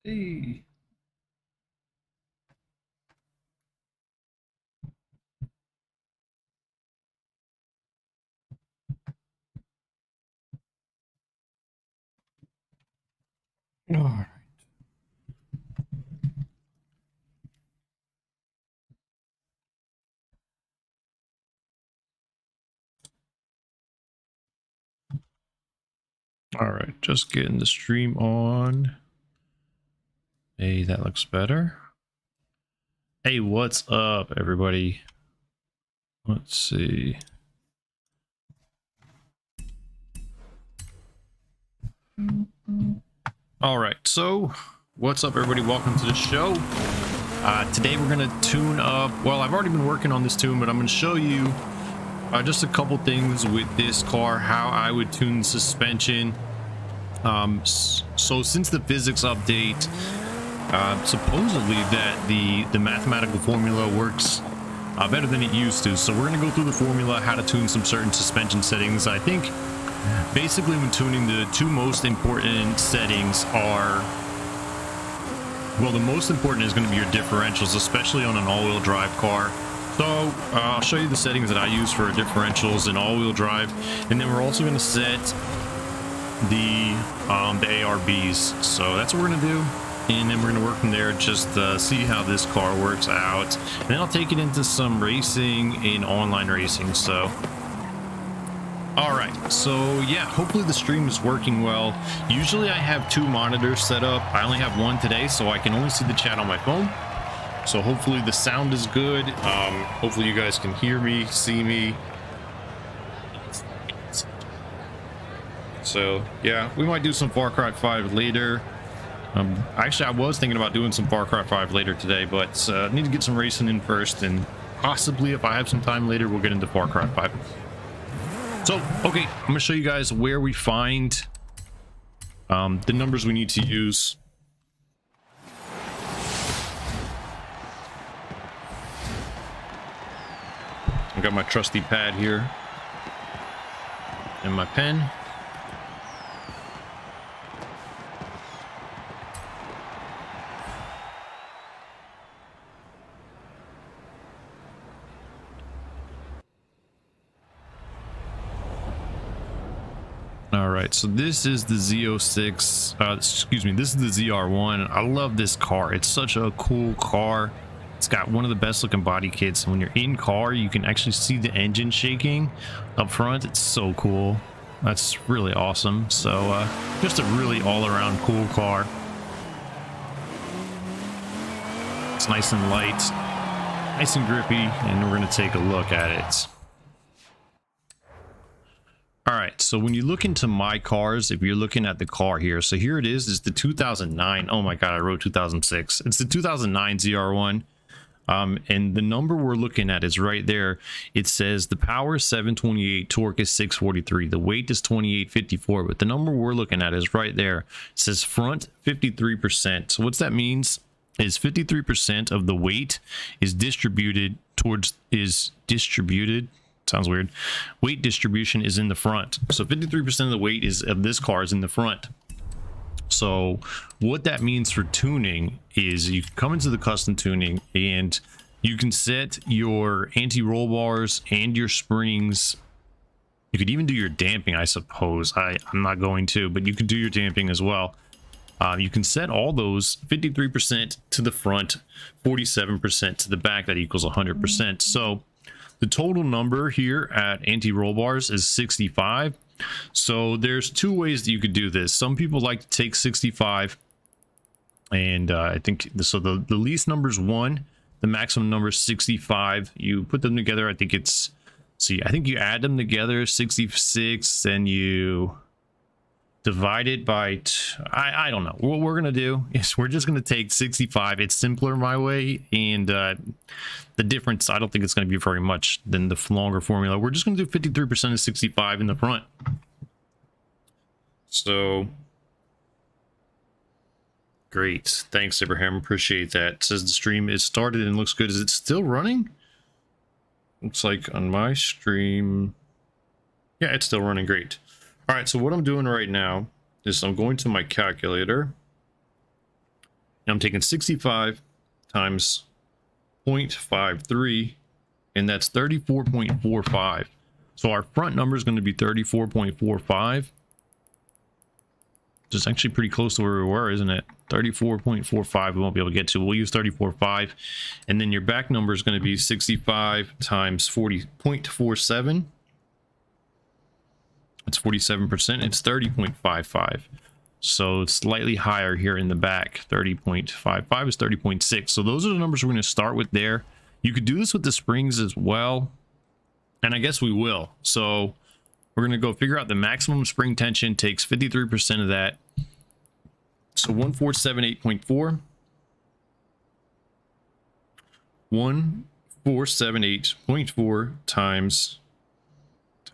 Hey. All right. All right, just getting the stream on. Hey, that looks better. Hey, what's up, everybody? Let's see. All right, so what's up, everybody? Welcome to the show. Today we're gonna tune up. Well, I've already been working on this tune, but I'm gonna show you just a couple things with this car, how I would tune suspension. So since the physics update, supposedly that the mathematical formula works better than it used to. So we're gonna go through the formula, how to tune some certain suspension settings. I think basically when tuning, the two most important settings are, well, the most important is going to be your differentials, especially on an all-wheel drive car. So I'll show you the settings that I use for differentials and all-wheel drive, and then we're also going to set the ARBs. So that's what we're going to do, and then we're going to work from there, just see how this car works out, and then I'll take it into some racing in online racing. So all right, so yeah, hopefully the stream is working well. Usually I have two monitors set up. I only have one today, so I can only see the chat on my phone. So hopefully the sound is good. Hopefully you guys can hear me, see me. So yeah, we might do some Far Cry 5 later. Actually, I was thinking about doing some Far Cry 5 later today, but I need to get some racing in first, and possibly if I have some time later, we'll get into Far Cry 5. So, okay, I'm going to show you guys where we find the numbers we need to use. I've got my trusty pad here and my pen. All right, so this is the Z06, excuse me, this is the ZR1. I love this car. It's such a cool car. It's got one of the best looking body kits. When you're in car, you can actually see the engine shaking up front. It's so cool. That's really awesome. So just a really all-around cool car. It's nice and light, nice and grippy, and we're going to take a look at it. All right, so when you look into my cars, if you're looking at the car here, so here it is the 2009. Oh my god, I wrote 2006. It's the 2009 ZR1. And the number we're looking at is right there. It says the power is 728, torque is 643, the weight is 2854, but the number we're looking at is right there. It says front 53%. So what's that means is 53% of the weight is distributed towards, sounds weird. Weight distribution is in the front. So 53% of the weight of this car is in the front. So what that means for tuning is you come into the custom tuning, and You can set your anti-roll bars and your springs. You could even do your damping, I suppose. I'm not going to, but you could do your damping as well. You can set all those 53% to the front, 47% to the back. That equals 100%. So the total number here at anti-roll bars is 65. So there's two ways that you could do this. Some people like to take 65, and I think so. The least number is 1. The maximum number is 65. You put them together. I think it's, see, I think you add them together, 66, and you divide it by, I don't know. What we're going to do is we're just going to take 65. It's simpler my way, and the difference, I don't think it's going to be very much than the longer formula. We're just going to do 53% of 65 in the front. So, great. Thanks, Abraham. Appreciate that. It says the stream is started and looks good. Is it still running? Looks like on my stream. Yeah, it's still running great. All right, so what I'm doing right now is I'm going to my calculator. And I'm taking 65 times 0.53, and that's 34.45. So our front number is going to be 34.45. Which is actually pretty close to where we were, isn't it? 34.45 we won't be able to get to. We'll use 34.5. And then your back number is going to be 65 times 40.47. That's 47%. It's 30.55. So it's slightly higher here in the back. 30.55 is 30.6. So those are the numbers we're going to start with there. You could do this with the springs as well. And I guess we will. So we're going to go figure out the maximum spring tension. Takes 53% of that. So 1478.4. 1478.4 times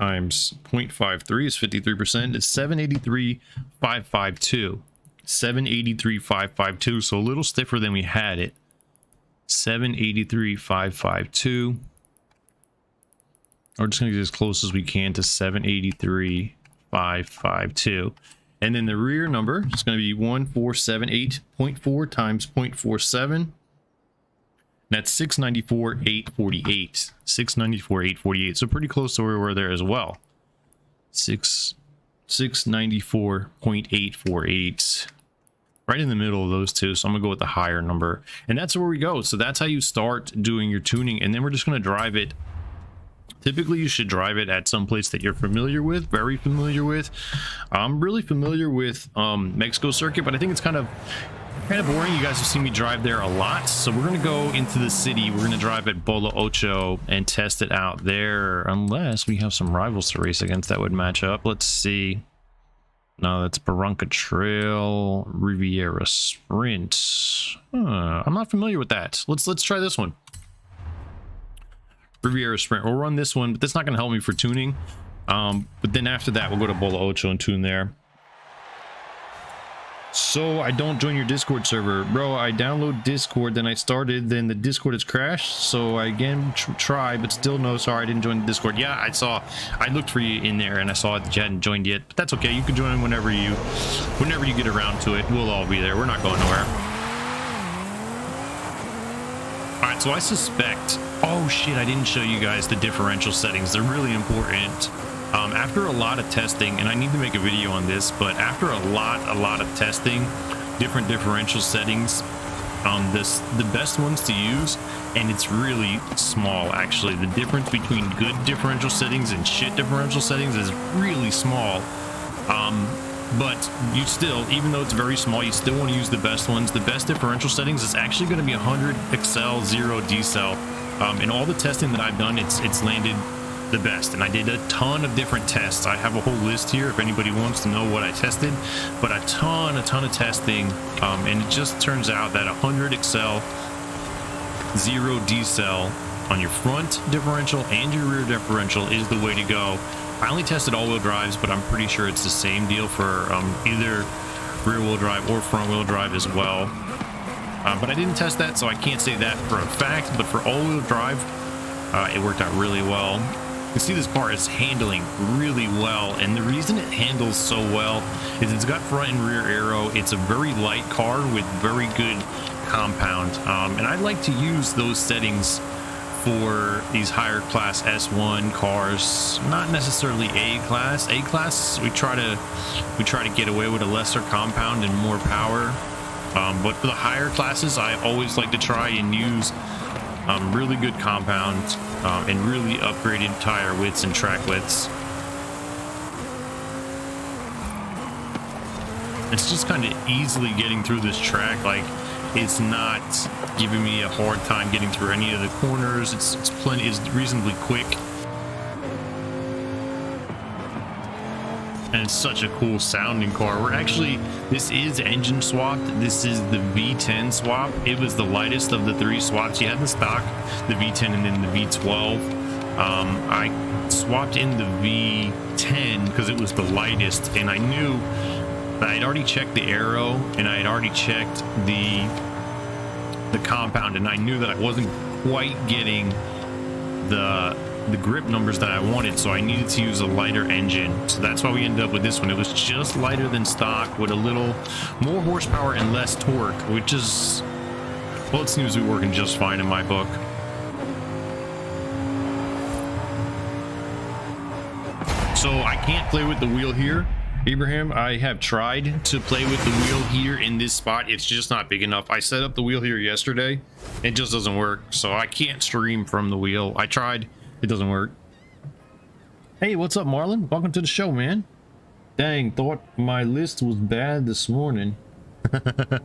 0.53 is 53%. It's 783,552. 783,552. So a little stiffer than we had it. 783,552. We're just going to get as close as we can to 783,552. And then the rear number is going to be 1478.4 times 0.47. That's 694,848. 694,848. So pretty close to where we were there as well. 694.848. Right in the middle of those two. So I'm going to go with the higher number. And that's where we go. So that's how you start doing your tuning. And then we're just going to drive it. Typically, you should drive it at some place that you're familiar with, very familiar with. I'm really familiar with Mexico Circuit, but I think it's kind of boring. You guys have seen me drive there a lot. So we're going to go into the city. We're going to drive at Bolo Ocho and test it out there, unless we have some rivals to race against that would match up. Let's see. No, that's Barranca Trail, Riviera Sprint. I'm not familiar with that. Let's try this one. Riviera Sprint. We'll run this one, but that's not going to help me for tuning. But then after that, we'll go to Bolo Ocho and tune there. So I don't join your Discord server. Bro, I download Discord, then I started, then the Discord has crashed. So I again try, but still no, sorry, I didn't join the Discord. Yeah, I looked for you in there and I saw that you hadn't joined yet. But that's okay. You can join whenever you get around to it. We'll all be there. We're not going nowhere. Alright, so I suspect... Oh shit, I didn't show you guys the differential settings. They're really important. After a lot of testing, and I need to make a video on this, but after a lot of testing, different differential settings, the best ones to use, and it's really small actually. The difference between good differential settings and shit differential settings is really small. But you still, even though it's very small, you still want to use the best ones. The best differential settings is actually going to be 100 Excel, 0 decel. In all the testing that I've done, it's landed the best. And I did a ton of different tests. I have a whole list here if anybody wants to know what I tested. But a ton of testing. And it just turns out that 100 Excel, 0 decel on your front differential and your rear differential is the way to go. I only tested all-wheel drives, but I'm pretty sure it's the same deal for either rear-wheel drive or front-wheel drive as well. But I didn't test that, so I can't say that for a fact. But for all-wheel drive, it worked out really well. You can see this car is handling really well, and the reason it handles so well is it's got front and rear aero. It's a very light car with very good compound, and I like to use those settings for these higher class S1 cars, not necessarily A class. A class we try to get away with a lesser compound and more power, but for the higher classes I always like to try and use really good compound and really upgraded tire widths and track widths. It's just kind of easily getting through this track. Like, it's not giving me a hard time getting through any of the corners. It's reasonably quick, and it's such a cool sounding car. This is engine swapped. This is the V10 swap. It was the lightest of the three swaps you had in stock, the V10 and then the V12. I swapped in the V10 because it was the lightest, and I knew that I had already checked the aero and I had already checked the compound, and I knew that I wasn't quite getting the grip numbers that I wanted, so I needed to use a lighter engine. So that's why we ended up with this one. It was just lighter than stock with a little more horsepower and less torque, which is, well, it seems to be working just fine in my book. So I can't play with the wheel here, Abraham. I have tried to play with the wheel here in this spot. It's just not big enough. I set up the wheel here yesterday. It just doesn't work. So I can't stream from the wheel. I tried. It doesn't work. Hey, what's up, Marlon? Welcome to the show, man. Dang, thought my list was bad this morning.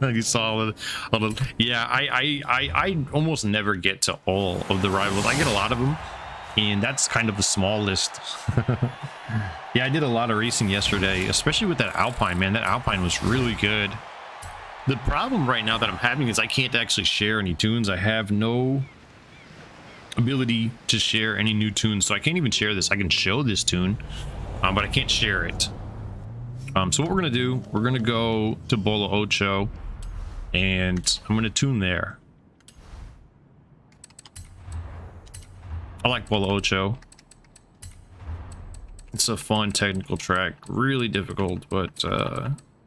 You saw a little. Yeah, I almost never get to all of the rivals. I get a lot of them, and that's kind of the small list. Yeah, I did a lot of racing yesterday, especially with that Alpine, man. That Alpine was really good. The problem right now that I'm having is I can't actually share any tunes. I have no ability to share any new tunes, so I can't even share this. I can show this tune, but I can't share it. So what we're gonna do, we're gonna go to Bolo Ocho, and I'm gonna tune there. I like Bolo Ocho. It's a fun technical track, really difficult, but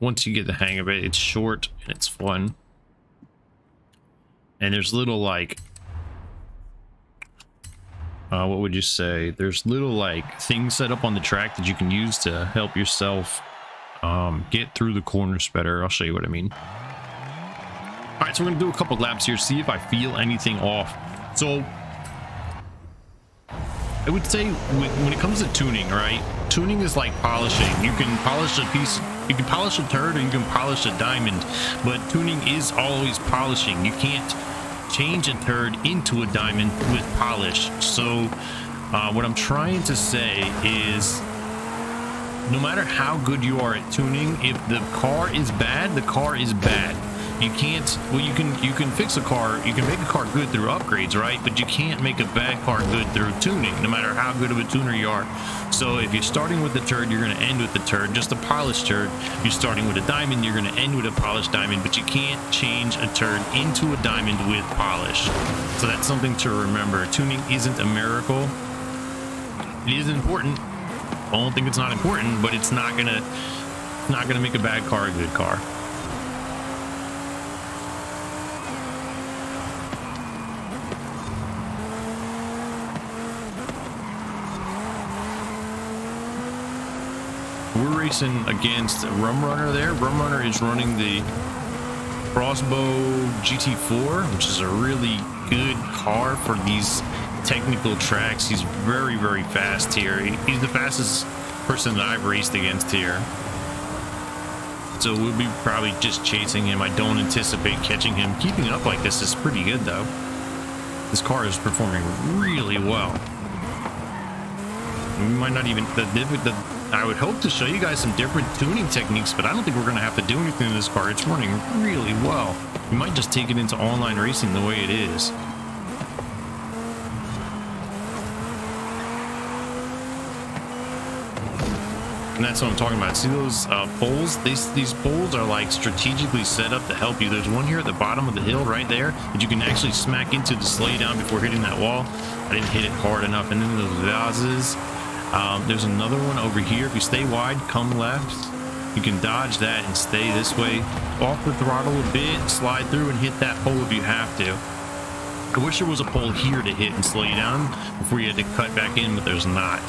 once you get the hang of it, it's short and it's fun. And there's little, like, what would you say? There's little, like, things set up on the track that you can use to help yourself get through the corners better. I'll show you what I mean. All right, so we're gonna do a couple laps here, see if I feel anything off. So I would say when it comes to tuning, right? Tuning is like polishing. You can polish a piece, you can polish a turd, or you can polish a diamond, but tuning is always polishing. You can't change a turd into a diamond with polish. So what I'm trying to say is, no matter how good you are at tuning, if the car is bad, the car is bad. You can't, well, you can fix a car, you can make a car good through upgrades, right? But you can't make a bad car good through tuning, no matter how good of a tuner you are. So if you're starting with the turd, you're going to end with the turd, just a polished turd. You're starting with a diamond, you're going to end with a polished diamond, but you can't change a turd into a diamond with polish. So that's something to remember. Tuning isn't a miracle. It is important. I don't think it's not important, but it's not gonna make a bad car a good car. We're racing against Rum Runner there. Rum Runner is running the Crossbow GT4, which is a really good car for these technical tracks. He's very, very fast here. He's the fastest person that I've raced against here. So we'll be probably just chasing him. I don't anticipate catching him. Keeping up like this is pretty good, though. This car is performing really well. We might not even... I would hope to show you guys some different tuning techniques, but I don't think we're going to have to do anything to this car. It's running really well. We might just take it into online racing the way it is. And that's what I'm talking about. See those poles? These poles are like strategically set up to help you. There's one here at the bottom of the hill right there that you can actually smack into to slow you down before hitting that wall. I didn't hit it hard enough. And then those vases, There's another one over here. If you stay wide, come left, you can dodge that and stay this way. Off the throttle a bit, slide through and hit that pole if you have to. I wish there was a pole here to hit and slow you down before you had to cut back in, but there's not.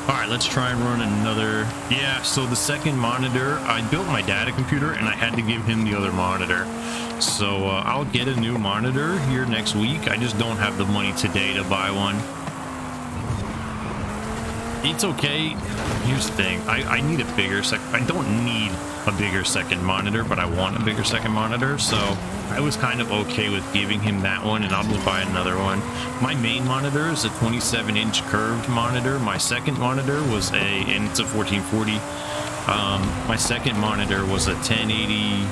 All right, let's try and run another. Yeah, so the second monitor, I built my dad a computer and I had to give him the other monitor. So I'll get a new monitor here next week. I just don't have the money today to buy one. It's okay. Here's the thing. I need a bigger I don't need a bigger second monitor, but I want a bigger second monitor. So I was kind of okay with giving him that one, and I'll just buy another one. My main monitor is a 27-inch curved monitor. My second monitor was and it's a 1440. My second monitor was a 1080,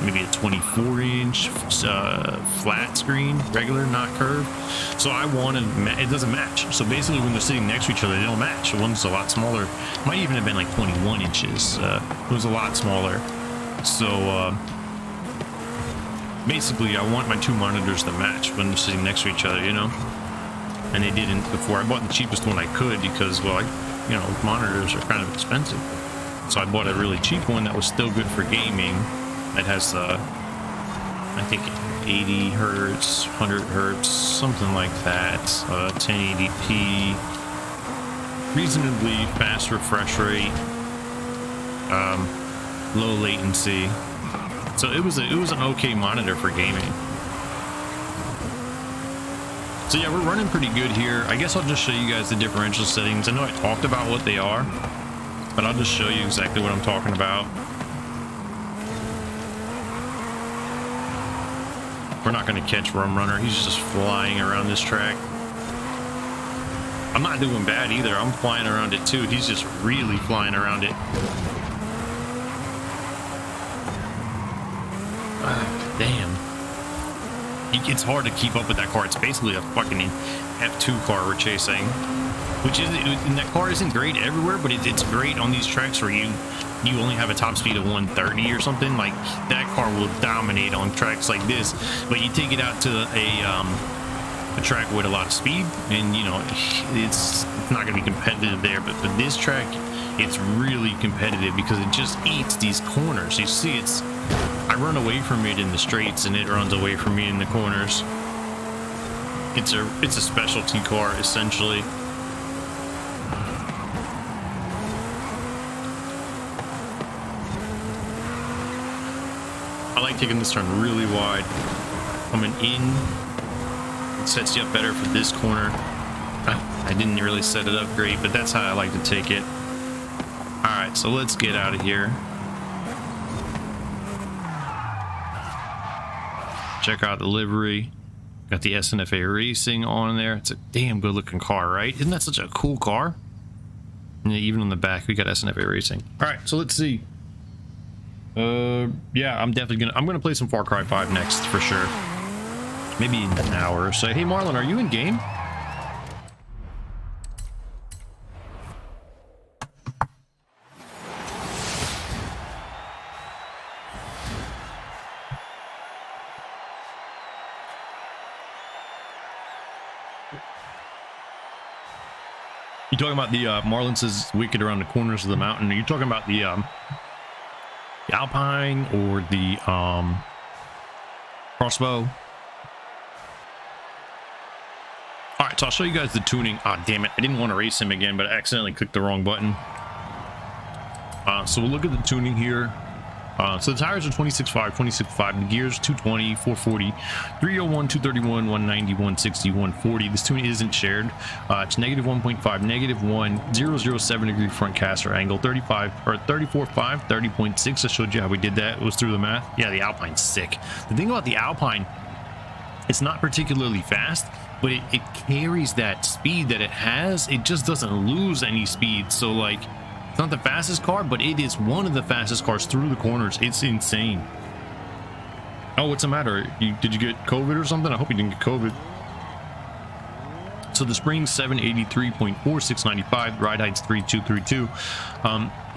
maybe a 24-inch flat screen, regular, not curved. So I wanted, it doesn't match. So basically when they're sitting next to each other, they don't match. One's a lot smaller. Might even have been like 21 inches. It was a lot smaller. So basically I want my two monitors to match when they're sitting next to each other, you know? And they didn't before. I bought the cheapest one I could because, well, you know, monitors are kind of expensive. So I bought a really cheap one that was still good for gaming. It has, I think 80 hertz, 100 hertz, something like that. 1080p, reasonably fast refresh rate, low latency. So it was an okay monitor for gaming. So yeah, we're running pretty good here. I guess I'll just show you guys the differential settings. I know I talked about what they are, but I'll just show you exactly what I'm talking about. We're not going to catch Rum Runner. He's just flying around this track. I'm not doing bad either. I'm flying around it too. He's just really flying around it. Damn. It's hard to keep up with that car. It's basically a fucking F2 car we're chasing. Which is, and that car isn't great everywhere, but it's great on these tracks where you only have a top speed of 130 or something. Like, that car will dominate on tracks like this. But you take it out to a track with a lot of speed, and you know, it's not going to be competitive there. But for this track, it's really competitive because it just eats these corners. You see, I run away from it in the straights, and it runs away from me in the corners. It's a specialty car essentially. I like taking this turn really wide. Coming in, it sets you up better for this corner. I didn't really set it up great, but that's how I like to take it. All right, so let's get out of here. Check out the livery. Got the SNFA Racing on there. It's a damn good looking car, right? Isn't that such a cool car? And even on the back, we got SNFA Racing. All right, so let's see. Yeah, I'm gonna play some Far Cry 5 next for sure. Maybe in an hour or so. Hey Marlon, are you in game? You talking about the Marlon says wicked around the corners of the mountain? Are you talking about the Alpine or the Crossbow? All right, so I'll show you guys the tuning. Ah, damn it, I didn't want to race him again, but I accidentally clicked the wrong button. So we'll look at the tuning here. So the tires are 26.5, 26.5, the gears 220, 440, 301, 231, 190, 160, 140. This tuning isn't shared. It's negative 1.5, negative 1, 007 degree front caster angle, 35 or 34.5, 30.6. I showed you how we did that. It was through the math. Yeah, the Alpine's sick. The thing about the Alpine, it's not particularly fast, but it carries that speed that it has. It just doesn't lose any speed. So like, it's not the fastest car, but it is one of the fastest cars through the corners. It's insane. Oh, what's the matter? Did you get COVID or something? I hope you didn't get COVID. So the spring's 783.4, 695. Ride height's 3232.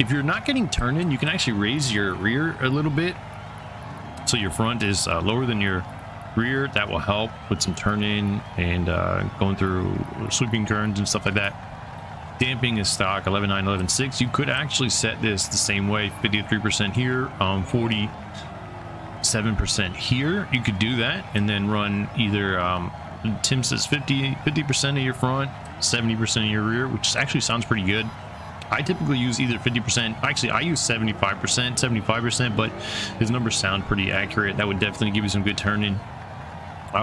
If you're not getting turned in, you can actually raise your rear a little bit, so your front is lower than your rear. That will help with some turning and going through sweeping turns and stuff like that. Damping is stock 11.9, 11.6. You could actually set this the same way, 53% here, 47% here. You could do that and then run either Tim says 50% of your front, 70% of your rear, which actually sounds pretty good. I typically use either 50%, actually I use 75%, but his numbers sound pretty accurate. That would definitely give you some good turning.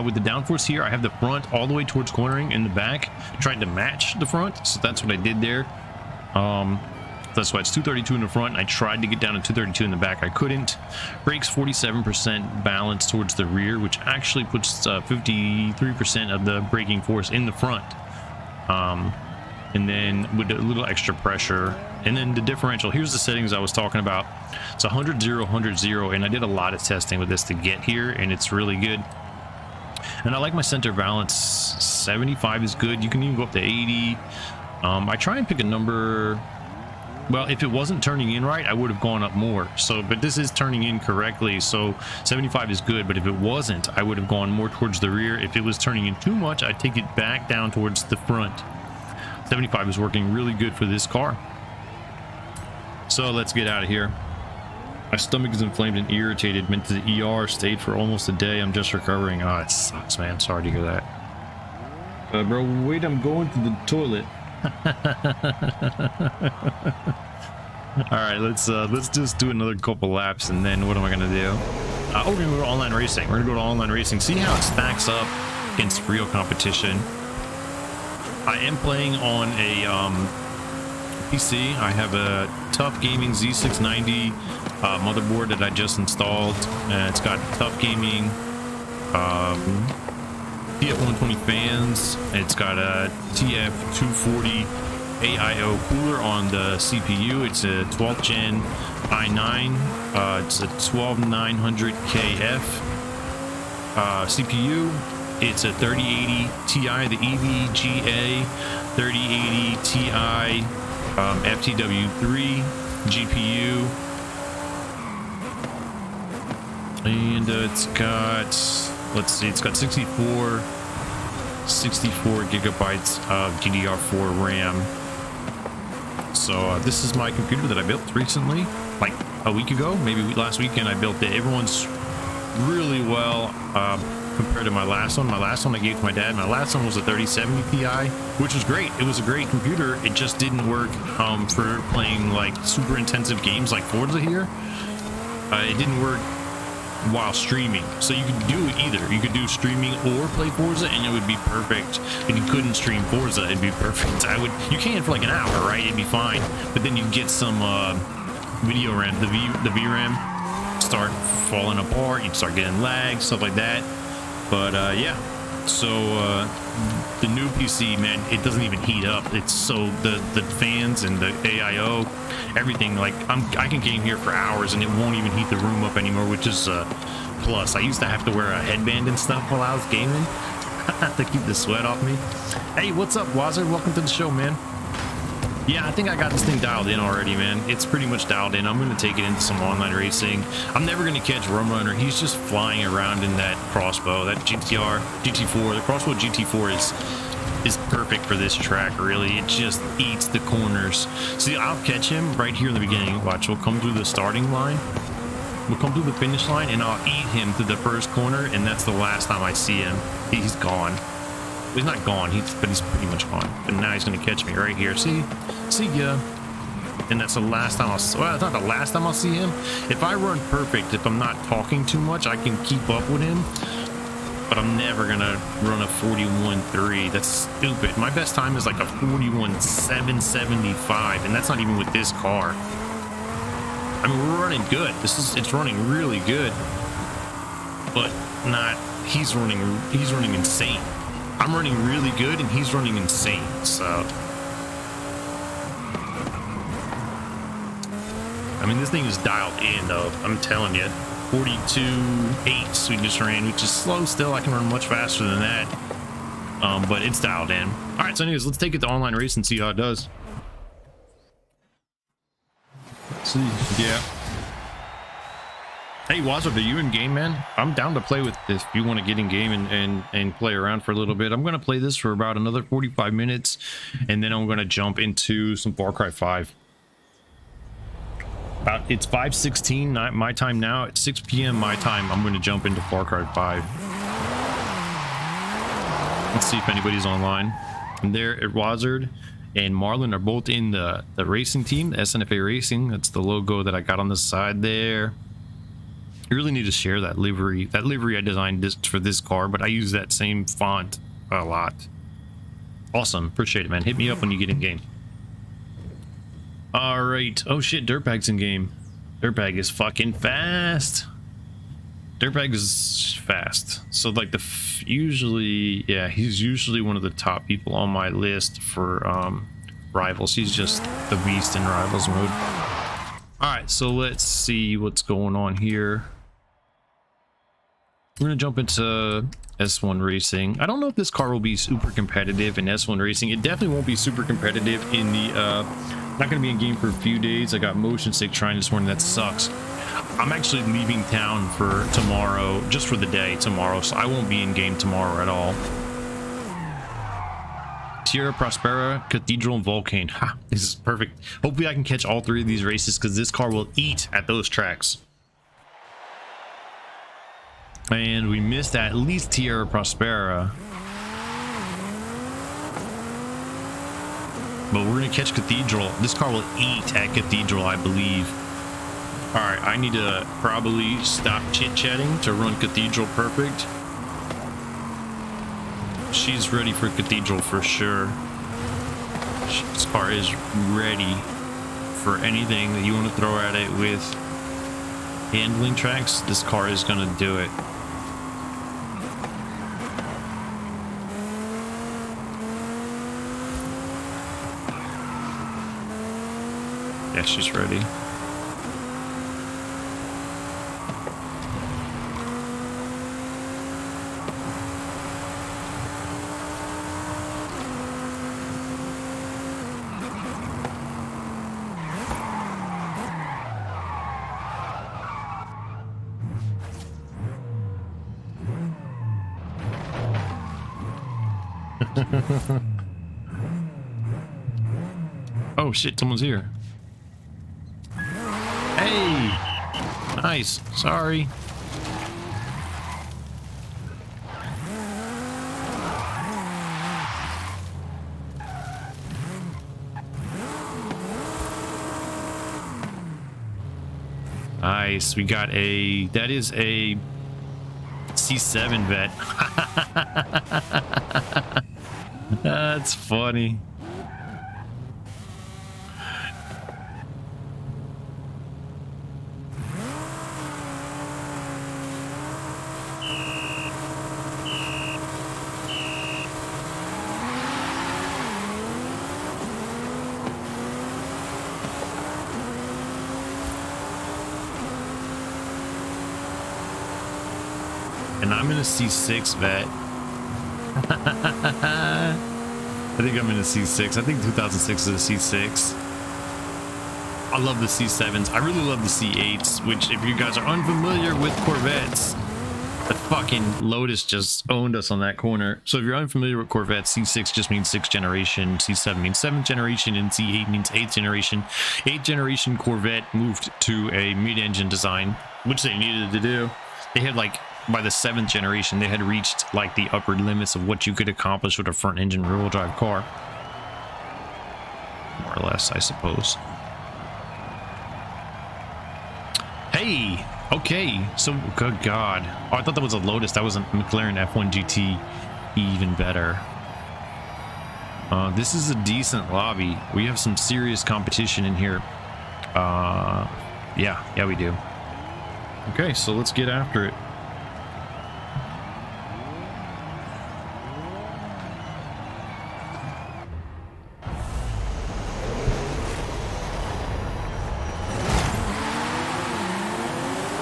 With the downforce here, I have the front all the way towards cornering and the back trying to match the front, so that's what I did there. That's why it's 232 in the front, and I tried to get down to 232 in the back. I couldn't. Brakes 47% balance towards the rear, which actually puts 53% of the braking force in the front. And then with a little extra pressure, and then the differential, here's the settings I was talking about. It's 100 0 100 0, and I did a lot of testing with this to get here, and it's really good. And I like my center balance. 75 is good. You can even go up to 80. I try and pick a number. Well, if it wasn't turning in right, I would have gone up more. So, but this is turning in correctly, so 75 is good. But if it wasn't, I would have gone more towards the rear. If it was turning in too much, I'd take it back down towards the front. 75 is working really good for this car. So let's get out of here. My stomach is inflamed and irritated. Went to the ER, stayed for almost a day. I'm just recovering. Ah, it sucks, man. Sorry to hear that. Bro, wait, I'm going to the toilet. All right, let's just do another couple laps, and then what am I gonna do? We're gonna go to online racing. We're gonna go to online racing, see how it stacks up against real competition. I am playing on a PC. I have a Tough Gaming Z690 motherboard that I just installed. It's got Tough Gaming TF120 fans. It's got a TF240 AIO cooler on the CPU. It's a 12th gen i9. It's a 12900KF CPU. It's a 3080 Ti, the EVGA 3080 Ti FTW3 GPU. And it's got, let's see, it's got 64 gigabytes of DDR4 RAM. So this is my computer that I built recently, like a week ago, maybe last weekend I built it. Everyone's really well compared to my last one. My last one I gave to my dad. My last one was a 3070 Ti, which was great. It was a great computer. It just didn't work for playing like super intensive games like Forza here. It didn't work while streaming, so you could do either. You could do streaming or play Forza, and it would be perfect. If you couldn't stream Forza, it'd be perfect. You can for like an hour, right? It'd be fine, but then you'd get some video RAM, the VRAM start falling apart. You'd start getting lag, stuff like that. But yeah, so the new PC, man, it doesn't even heat up. It's so the fans and the AIO, everything, like I can game here for hours and it won't even heat the room up anymore, which is plus. I used to have to wear a headband and stuff while I was gaming to keep the sweat off me. Hey, what's up, Wazzer? Welcome to the show, man. Yeah, I think I got this thing dialed in already, man. It's pretty much dialed in. I'm going to take it into some online racing. I'm never going to catch Rum Runner. He's just flying around in that crossbow, that GT4. The crossbow GT4 is perfect for this track, really. It just eats the corners. See, I'll catch him right here in the beginning. Watch, we'll come through the starting line. We'll come through the finish line, and I'll eat him to the first corner, and that's the last time I see him. He's gone. He's not gone, but he's pretty much gone. But now he's going to catch me right here. See ya. And that's the last time well, it's not the last time I'll see him. If I run perfect, if I'm not talking too much, I can keep up with him. But I'm never going to run a 41.3. That's stupid. My best time is like a 41.775, and that's not even with this car. I mean, we're running good. It's running really good. But he's running insane. I'm running really good and he's running insane, so I mean, this thing is dialed in though, I'm telling you. 42.8 we just ran, which is slow still. I can run much faster than that, but it's dialed in. All right, so anyways, let's take it to online race and see how it does. Let's see. Yeah, Hey, Wazard, are you in game, man? I'm down to play with this if you want to get in game and play around for a little bit. I'm going to play this for about another 45 minutes, and then I'm going to jump into some Far Cry 5. It's 5:16 my time now. At 6 p.m. my time, I'm going to jump into Far Cry 5. Let's see if anybody's online. And there, Wazard and Marlon are both in the racing team, the SNFA Racing. That's the logo that I got on the side there. You really need to share that livery. That livery I designed just for this car, but I use that same font a lot. Awesome. Appreciate it, man. Hit me up when you get in game. All right. Oh, shit. Dirtbag's in game. Dirtbag is fucking fast. Dirtbag is fast. So, like, usually, yeah, he's usually one of the top people on my list for Rivals. He's just the beast in Rivals mode. All right. So, let's see what's going on here. We're going to jump into S1 Racing. I don't know if this car will be super competitive in S1 Racing. It definitely won't be super competitive in the... not going to be in game for a few days. I got motion sick trying this morning. That sucks. I'm actually leaving town for tomorrow, just for the day tomorrow, so I won't be in game tomorrow at all. Tierra, Prospera, Cathedral, and Volcano. Ha, this is perfect. Hopefully I can catch all three of these races because this car will eat at those tracks. And we missed at least Tierra Prospera. But we're going to catch Cathedral. This car will eat at Cathedral, I believe. All right, I need to probably stop chit-chatting to run Cathedral perfect. She's ready for Cathedral for sure. This car is ready for anything that you want to throw at it with handling tracks. This car is going to do it. Yeah, she's ready. Oh shit, someone's here. Hey! Nice. Sorry. Nice. We got a... That is a C7 vet. That's funny. And I'm in a C6 vet. I think I'm in a C6. I think 2006 is a C6. I love the C7s. I really love the C8s, which if you guys are unfamiliar with Corvettes, the fucking Lotus just owned us on that corner. So if you're unfamiliar with Corvettes, C6 just means 6th generation, C7 means 7th generation, and C8 means 8th generation. 8th generation Corvette moved to a mid-engine design, which they needed to do. They had like, by the 7th generation, they had reached like the upper limits of what you could accomplish with a front engine rear-wheel drive car. More or less, I suppose. Hey! Okay, so, good God. Oh, I thought that was a Lotus. That was a McLaren F1 GT. Even better. This is a decent lobby. We have some serious competition in here. Yeah, we do. Okay, so let's get after it.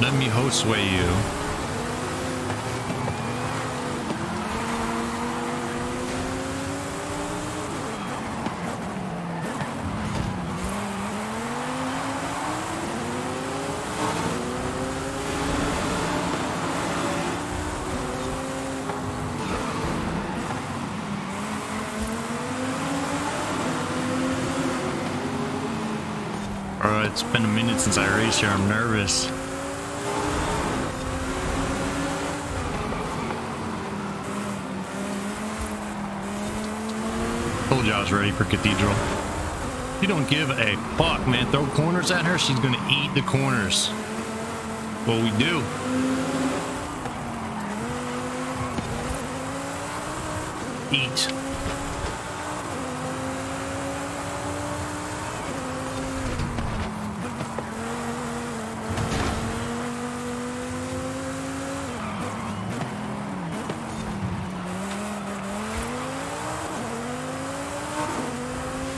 Let me host sway you. It's been a minute since I raced here. I'm nervous. Told you I was ready for Cathedral. You don't give a fuck, man. Throw corners at her, she's gonna eat the corners. Well, we do. Eat.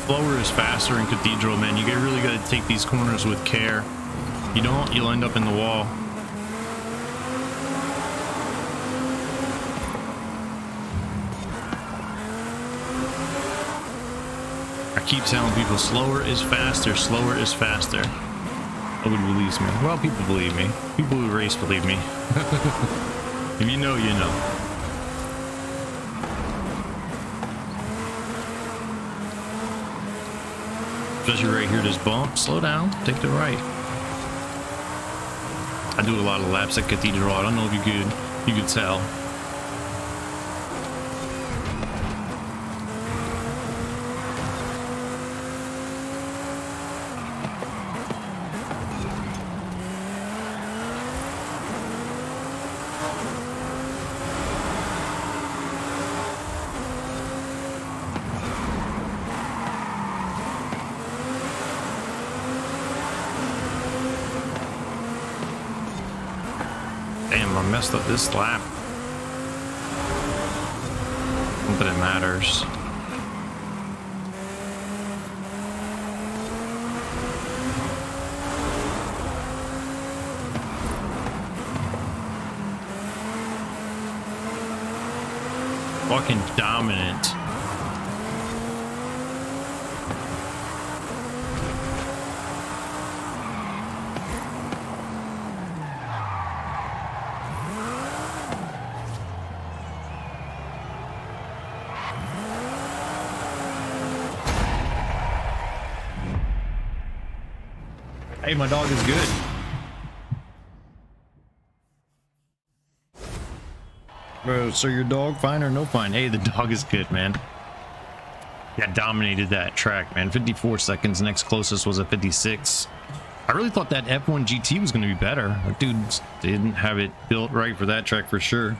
Slower is faster in Cathedral, man. You really got to take these corners with care. You don't, you'll end up in the wall. I keep telling people slower is faster, slower is faster. Nobody believes me. Well, people believe me. People who race believe me. If you know, you know. Especially right here, this bump. Slow down, take the right. I do a lot of laps at Cathedral. I don't know if you could tell. Damn, I messed up this lap. Not that it matters. Fucking dominant. Hey, my dog is good. Bro, so your dog fine or no fine? Hey, the dog is good, man. Yeah, dominated that track, man. 54 seconds. Next closest was a 56. I really thought that F1 GT was going to be better. Like, dude, didn't have it built right for that track for sure.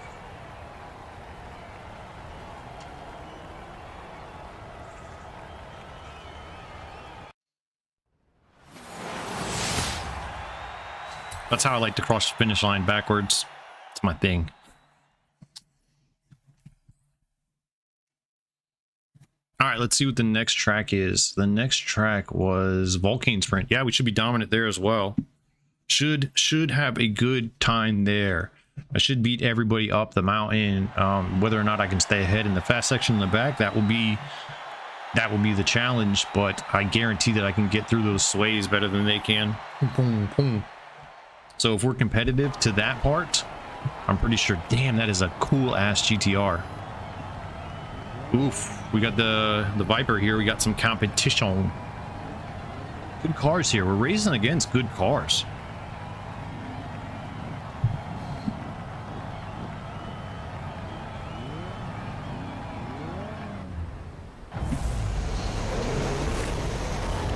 That's how I like to cross the finish line backwards. It's my thing. All right, let's see what the next track is. The next track was Volcano Sprint. Yeah, we should be dominant there as well. Should have a good time there. I should beat everybody up the mountain. Whether or not I can stay ahead in the fast section in the back, that will be the challenge. But I guarantee that I can get through those sways better than they can. So if we're competitive to that part, I'm pretty sure. Damn, that is a cool ass GTR. Oof, we got the Viper here. We got some competition. Good cars here. We're racing against good cars.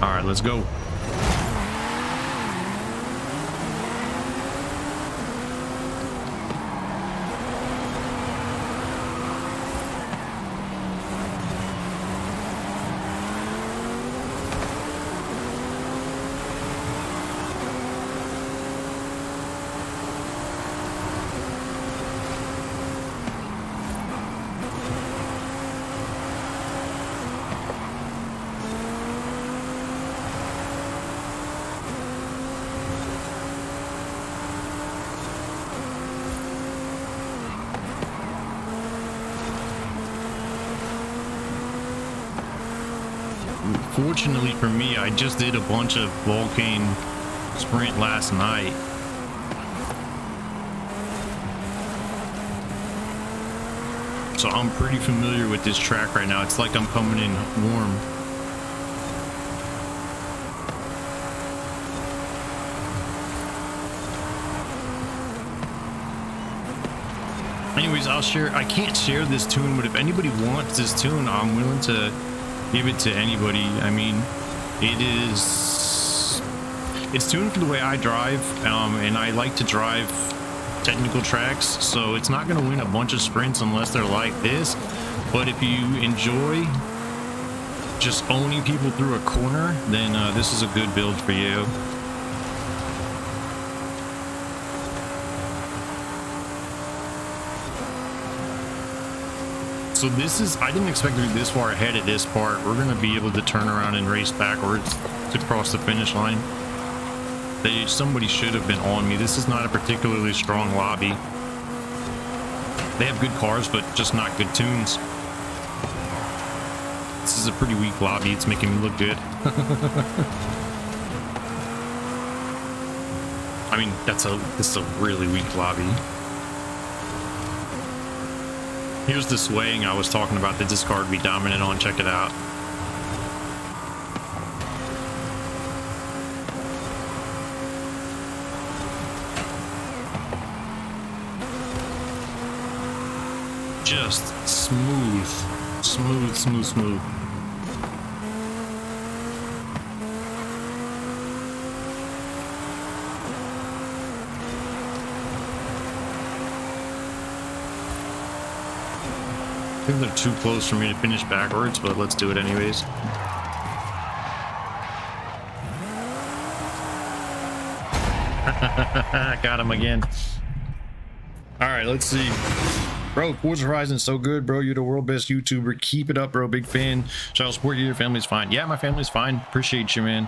All right, let's go. Fortunately for me, I just did a bunch of Volcano Sprint last night. So I'm pretty familiar with this track right now. It's like I'm coming in warm. anyways, I can't share this tune, but if anybody wants this tune, I'm willing to give it to anybody. I mean, it's tuned for the way I drive, and I like to drive technical tracks, so it's not going to win a bunch of sprints unless they're like this. But if you enjoy just owning people through a corner, then this is a good build for you. So this is, I didn't expect to be this far ahead at this part. We're going to be able to turn around and race backwards to cross the finish line. Somebody should have been on me. This is not a particularly strong lobby. They have good cars, but just not good tunes. This is a pretty weak lobby. It's making me look good. I mean, this is a really weak lobby. Here's the swaying I was talking about that this car would be dominant on. Check it out. Just smooth. I think they're too close for me to finish backwards, but let's do it anyways. Got him again. All right, let's see. Bro, Forza Horizon's so good, bro. You're the world best YouTuber. Keep it up, bro. Big fan. Shall I support you? Your family's fine. Yeah, my family's fine. Appreciate you, man.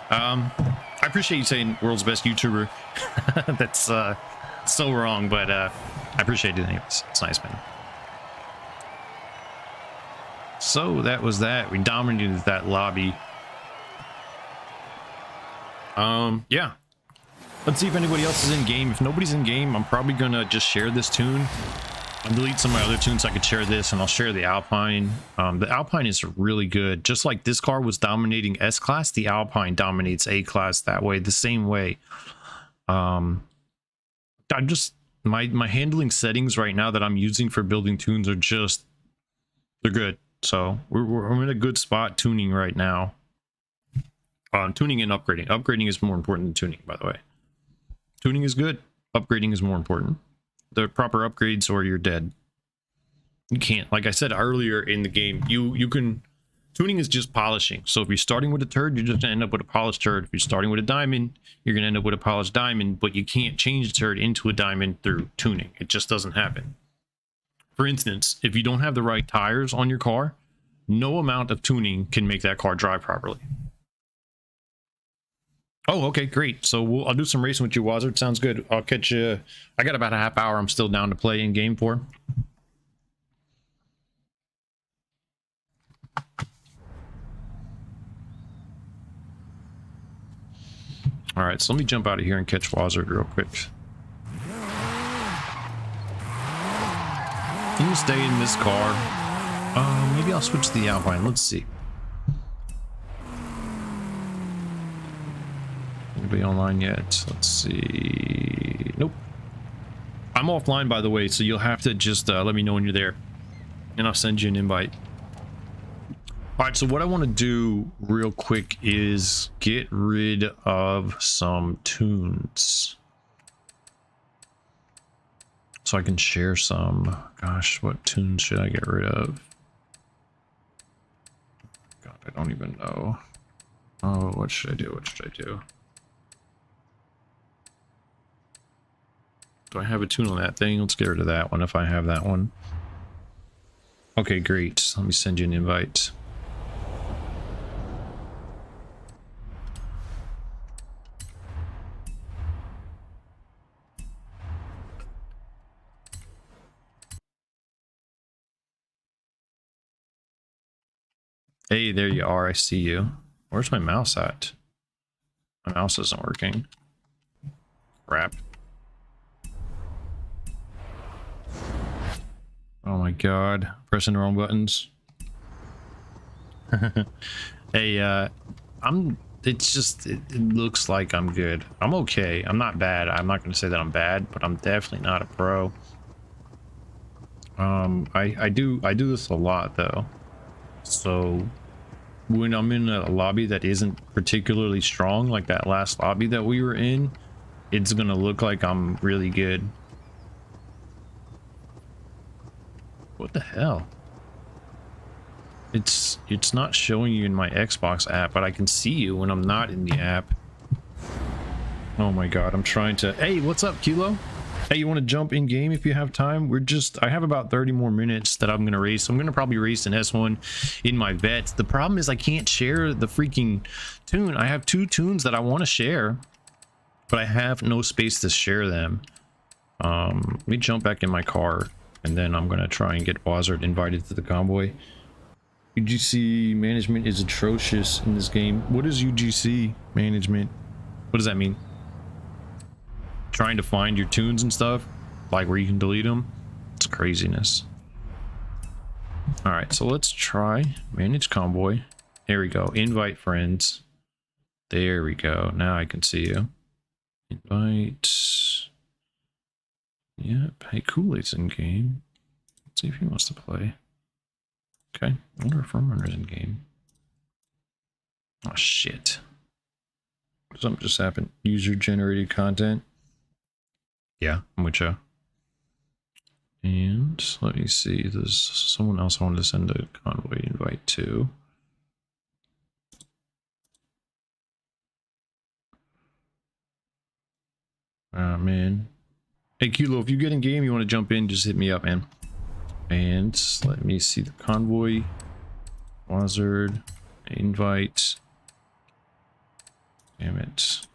I appreciate you saying world's best YouTuber. That's so wrong, but I appreciate it anyways. It's nice, man. So that was that. We dominated that lobby. Yeah. Let's see if anybody else is in game. If nobody's in game, I'm probably gonna just share this tune. I'll delete some of my other tunes so I could share this, and I'll share the Alpine. The Alpine is really good. Just like this car was dominating S-Class, the Alpine dominates A-Class that way, the same way. I just, my handling settings right now that I'm using for building tunes are just, they're good. So we're in a good spot tuning right now. Tuning and upgrading. Upgrading is more important than tuning, by the way. Tuning is good. Upgrading is more important. The proper upgrades or you're dead. You can't, like I said earlier in the game, you can, tuning is just polishing. So if you're starting with a turd, you're just gonna end up with a polished turd. If you're starting with a diamond, you're gonna end up with a polished diamond, but you can't change the turd into a diamond through tuning. It just doesn't happen. For instance, if you don't have the right tires on your car, no amount of tuning can make that car drive properly. Oh, okay, great. So I'll do some racing with you, Wazard. Sounds good. I'll catch you. I got about a half hour I'm still down to play in game for. All right, so let me jump out of here and catch Wazard real quick. Can you stay in this car? Maybe I'll switch to the Alpine. Let's see. Anybody online yet? Let's see. Nope. I'm offline, by the way, so you'll have to just let me know when you're there, and I'll send you an invite. All right, so what I want to do real quick is get rid of some tunes so I can share some. Gosh, what tunes should I get rid of? God, I don't even know. Oh, what should I do? What should I do? Do I have a tune on that thing? Let's get rid of that one if I have that one. Okay, great. Let me send you an invite. Hey, there you are. I see you. Where's my mouse at? My mouse isn't working. Crap. Oh my god. Pressing the wrong buttons. Hey, it looks like I'm good. I'm okay. I'm not bad. I'm not going to say that I'm bad, but I'm definitely not a pro. I do this a lot though. So when I'm in a lobby that isn't particularly strong, like that last lobby that we were in, it's gonna look like I'm really good. What the hell? It's not showing you in my Xbox app, but I can see you when I'm not in the app. Oh my god, I'm trying to... Hey, what's up, Kilo? Hey, you want to jump in game if you have time? I have about 30 more minutes that I'm gonna race. I'm gonna probably race an S1 in my vets. The problem is I can't share the freaking tune. I have 2 tunes that I want to share, but I have no space to share them. Let me jump back in my car, and then I'm gonna try and get Wazard invited to the convoy. UGC management is atrocious in this game. What is UGC management? What does that mean? Trying to find your tunes and stuff, like where you can delete them? It's craziness. All right, so let's try manage convoy. There we go. Invite friends. There we go. Now I can see you. Invite. Yep. Hey, Kool-Aid's in game. Let's see if he wants to play. Okay. I wonder if Runner's in game. Oh shit. Something just happened. User generated content. Yeah, I'm with you. And let me see. There's someone else I wanted to send a convoy invite to. Oh man. Hey Kilo, if you get in game, you want to jump in, just hit me up, man. And let me see the convoy. Wazard. Invite. Damn it.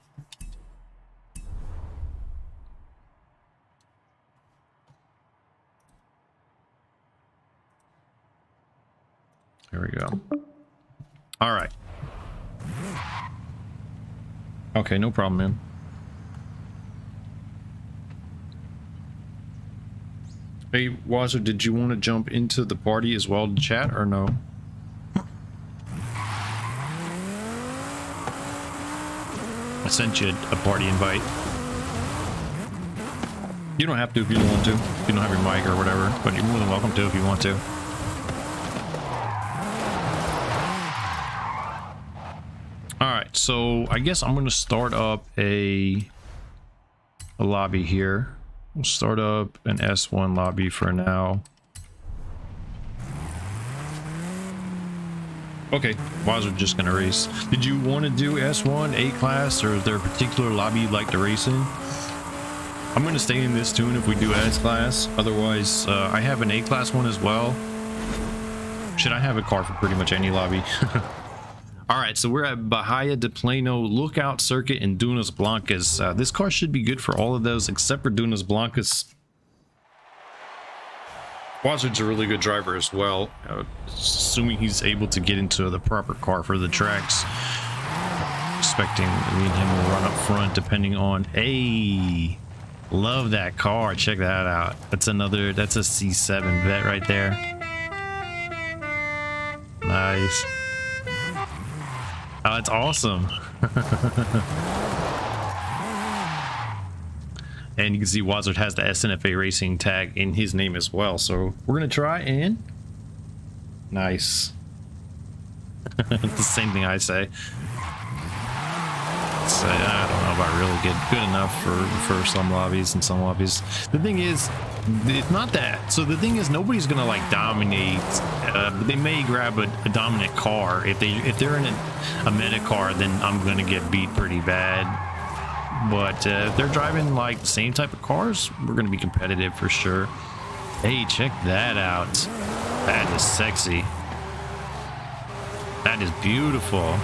There we go. All right. Okay, no problem, man. Hey, Wazzer, did you want to jump into the party as well to chat or no? I sent you a party invite. You don't have to if you don't want to. If you don't have your mic or whatever, but you're more than welcome to if you want to. Alright, so I guess I'm going to start up a lobby here. We'll start up an S1 lobby for now. Okay, Wazer's just going to race. Did you want to do S1, A-Class, or is there a particular lobby you'd like to race in? I'm going to stay in this tune if we do S-Class. Otherwise, I have an A-Class one as well. Should I have a car for pretty much any lobby? Alright, so we're at Bahia de Plano Lookout Circuit in Dunas Blancas. This car should be good for all of those except for Dunas Blancas. Wazard's a really good driver as well, assuming he's able to get into the proper car for the tracks. Expecting me and him will run up front depending on... Hey, love that car. Check that out. That's a C7 vet right there. Nice. Oh, it's awesome. And you can see Wazard has the SNFA Racing tag in his name as well. So we're going to try and... Nice. The same thing I say. So, I don't know about really good enough for some lobbies and some lobbies. The thing is, it's not that. So the thing is, nobody's gonna like dominate. They may grab a dominant car. If they're in a meta car, then I'm gonna get beat pretty bad. But if they're driving like the same type of cars, we're gonna be competitive for sure. Hey, check that out. That is sexy. That is beautiful.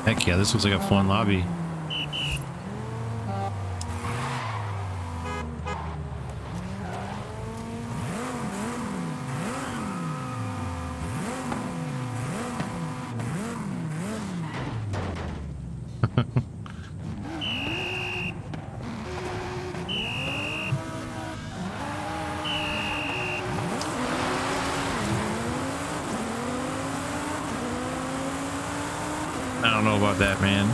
Heck yeah, this looks like a fun lobby. I don't know about that, man.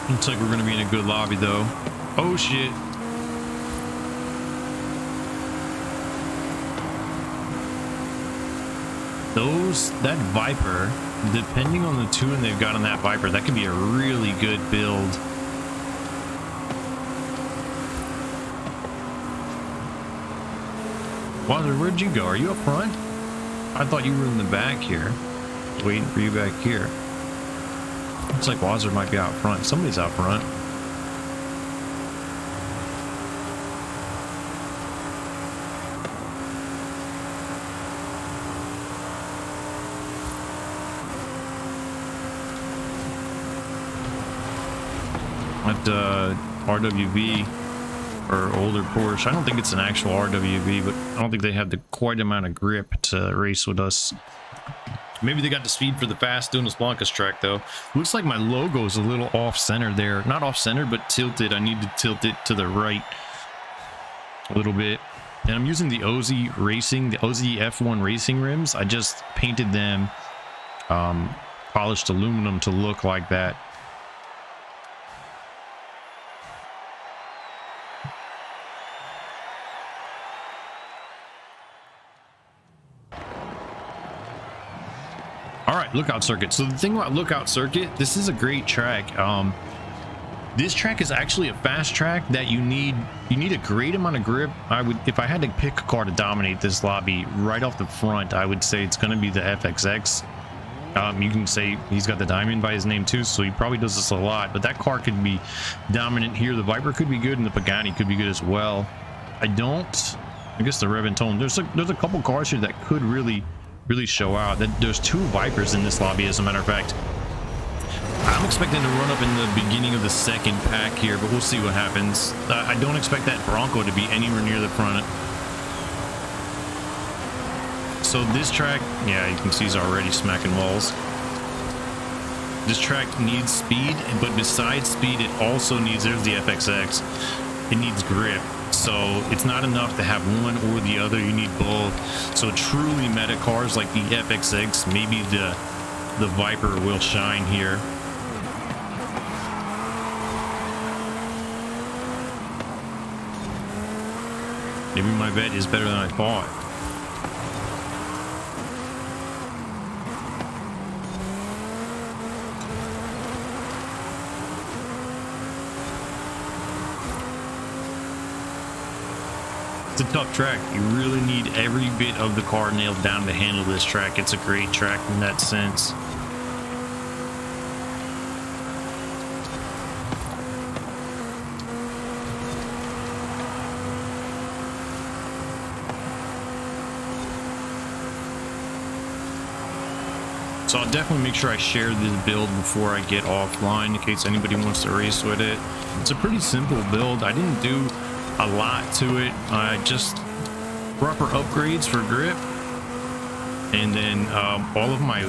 Looks like we're going to be in a good lobby though. Oh shit. That Viper, depending on the tune they've got on that Viper, that could be a really good build. Wazzer, where'd you go? Are you up front? I thought you were in the back here. Waiting for you back here. Looks like Wazzer might be out front. Somebody's out front. At RWV or older Porsche. I don't think it's an actual RWV, but I don't think they have the quite amount of grip to race with us. Maybe they got the speed for the fast Dunas Blancas track though. Looks like my logo is a little off center there. Not off center, but tilted. I need to tilt it to the right a little bit. And I'm using the OZ Racing, the OZ F1 Racing rims. I just painted them polished aluminum to look like that. All right, Lookout Circuit. So the thing about Lookout Circuit, this is a great track. This track is actually a fast track that you need a great amount of grip. If I had to pick a car to dominate this lobby right off the front, I would say it's going to be the FXX. You can say he's got the diamond by his name too, so he probably does this a lot, but that car could be dominant here. The Viper could be good and the Pagani could be good as well. I guess the Reventone, there's a couple cars here that could really show out. There's two Vipers in this lobby, as a matter of fact. I'm expecting to run up in the beginning of the second pack here, but we'll see what happens. I don't expect that Bronco to be anywhere near the front. So this track, yeah, you can see he's already smacking walls. This track needs speed, but besides speed, it also needs, there's the FXX, it needs grip. So it's not enough to have one or the other, you need both. So truly meta cars like the FXX, maybe the Viper will shine here. Maybe my bet is better than I thought. It's a tough track. You really need every bit of the car nailed down to handle this track. It's a great track in that sense. So I'll definitely make sure I share this build before I get offline in case anybody wants to race with it. It's a pretty simple build. I didn't do a lot to it. Just proper upgrades for grip, and then all of my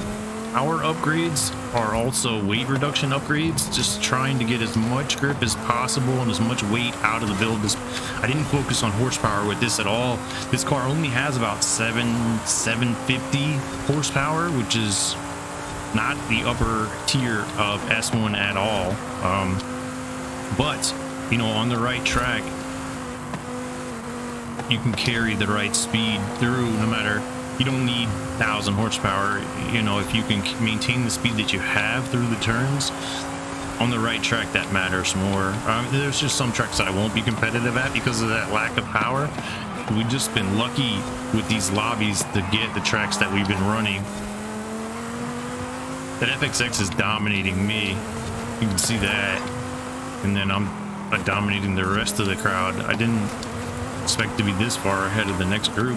power upgrades are also weight reduction upgrades, just trying to get as much grip as possible and as much weight out of the build. I didn't focus on horsepower with this at all. This car only has about 750 horsepower, which is not the upper tier of S1 at all. But you know, on the right track, you can carry the right speed through. No matter, you don't need 1,000 horsepower, you know, if you can maintain the speed that you have through the turns on the right track, that matters more. There's just some tracks that I won't be competitive at because of that lack of power. We've just been lucky with these lobbies to get the tracks that we've been running. That FXX is dominating me, you can see that, and then I'm dominating the rest of the crowd. I didn't expect to be this far ahead of the next group,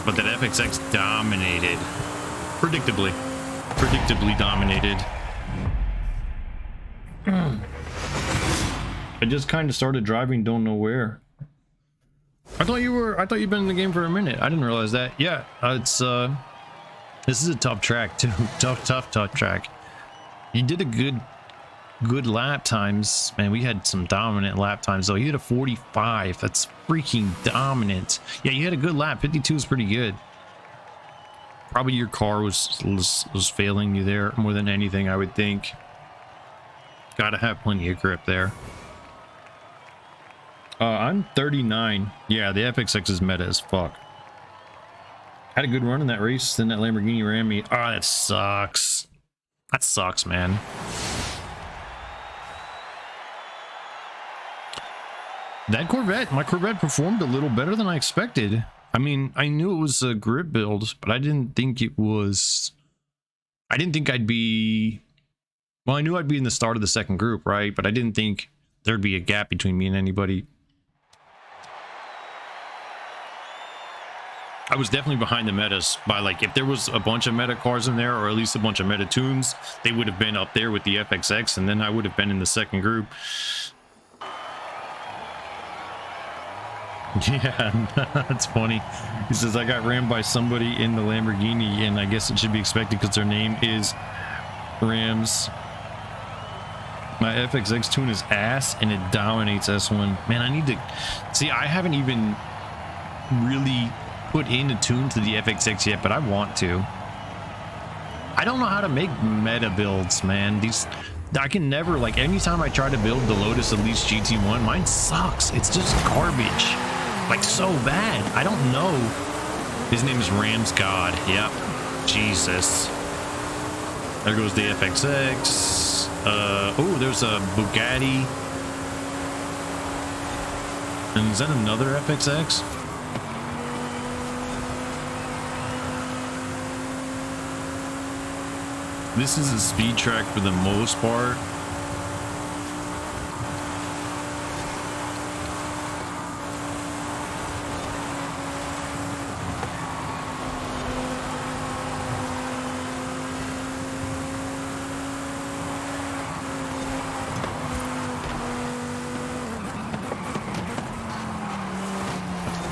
but that FXX dominated, predictably dominated. I just kind of started driving, don't know where. I thought you'd been in the game for a minute. I didn't realize that. Yeah, this is a tough track too. Tough track. You did a good lap times, man. We had some dominant lap times though. You had a 45. That's freaking dominant. Yeah, you had a good lap. 52 is pretty good. Probably your car was failing you there more than anything, I would think. Gotta have plenty of grip there. I'm 39. Yeah, the FXX is meta as fuck. Had a good run in that race, then that Lamborghini ran me. Oh, that sucks. That sucks, man. That Corvette, my Corvette performed a little better than I expected. I mean, I knew it was a grip build, but I didn't think it was... I didn't think I'd be... Well, I knew I'd be in the start of the second group, right? But I didn't think there'd be a gap between me and anybody. I was definitely behind the metas by, like, if there was a bunch of meta cars in there, or at least a bunch of meta tunes, they would have been up there with the FXX, and then I would have been in the second group. Yeah, that's funny. He says, I got rammed by somebody in the Lamborghini, and I guess it should be expected because their name is Rams. My FXX tune is ass, and it dominates S1. Man, I need to... See, I haven't even really put in a tune to the FXX yet, but I want to. I don't know how to make meta builds, man. These... I can never, like, anytime I try to build the Lotus Elise GT1, mine sucks. It's just garbage. Like, so bad. I don't know. His name is Rams God. Yep. Jesus. There goes the FXX. Oh, there's a Bugatti. And is that another FXX? This is a speed track for the most part.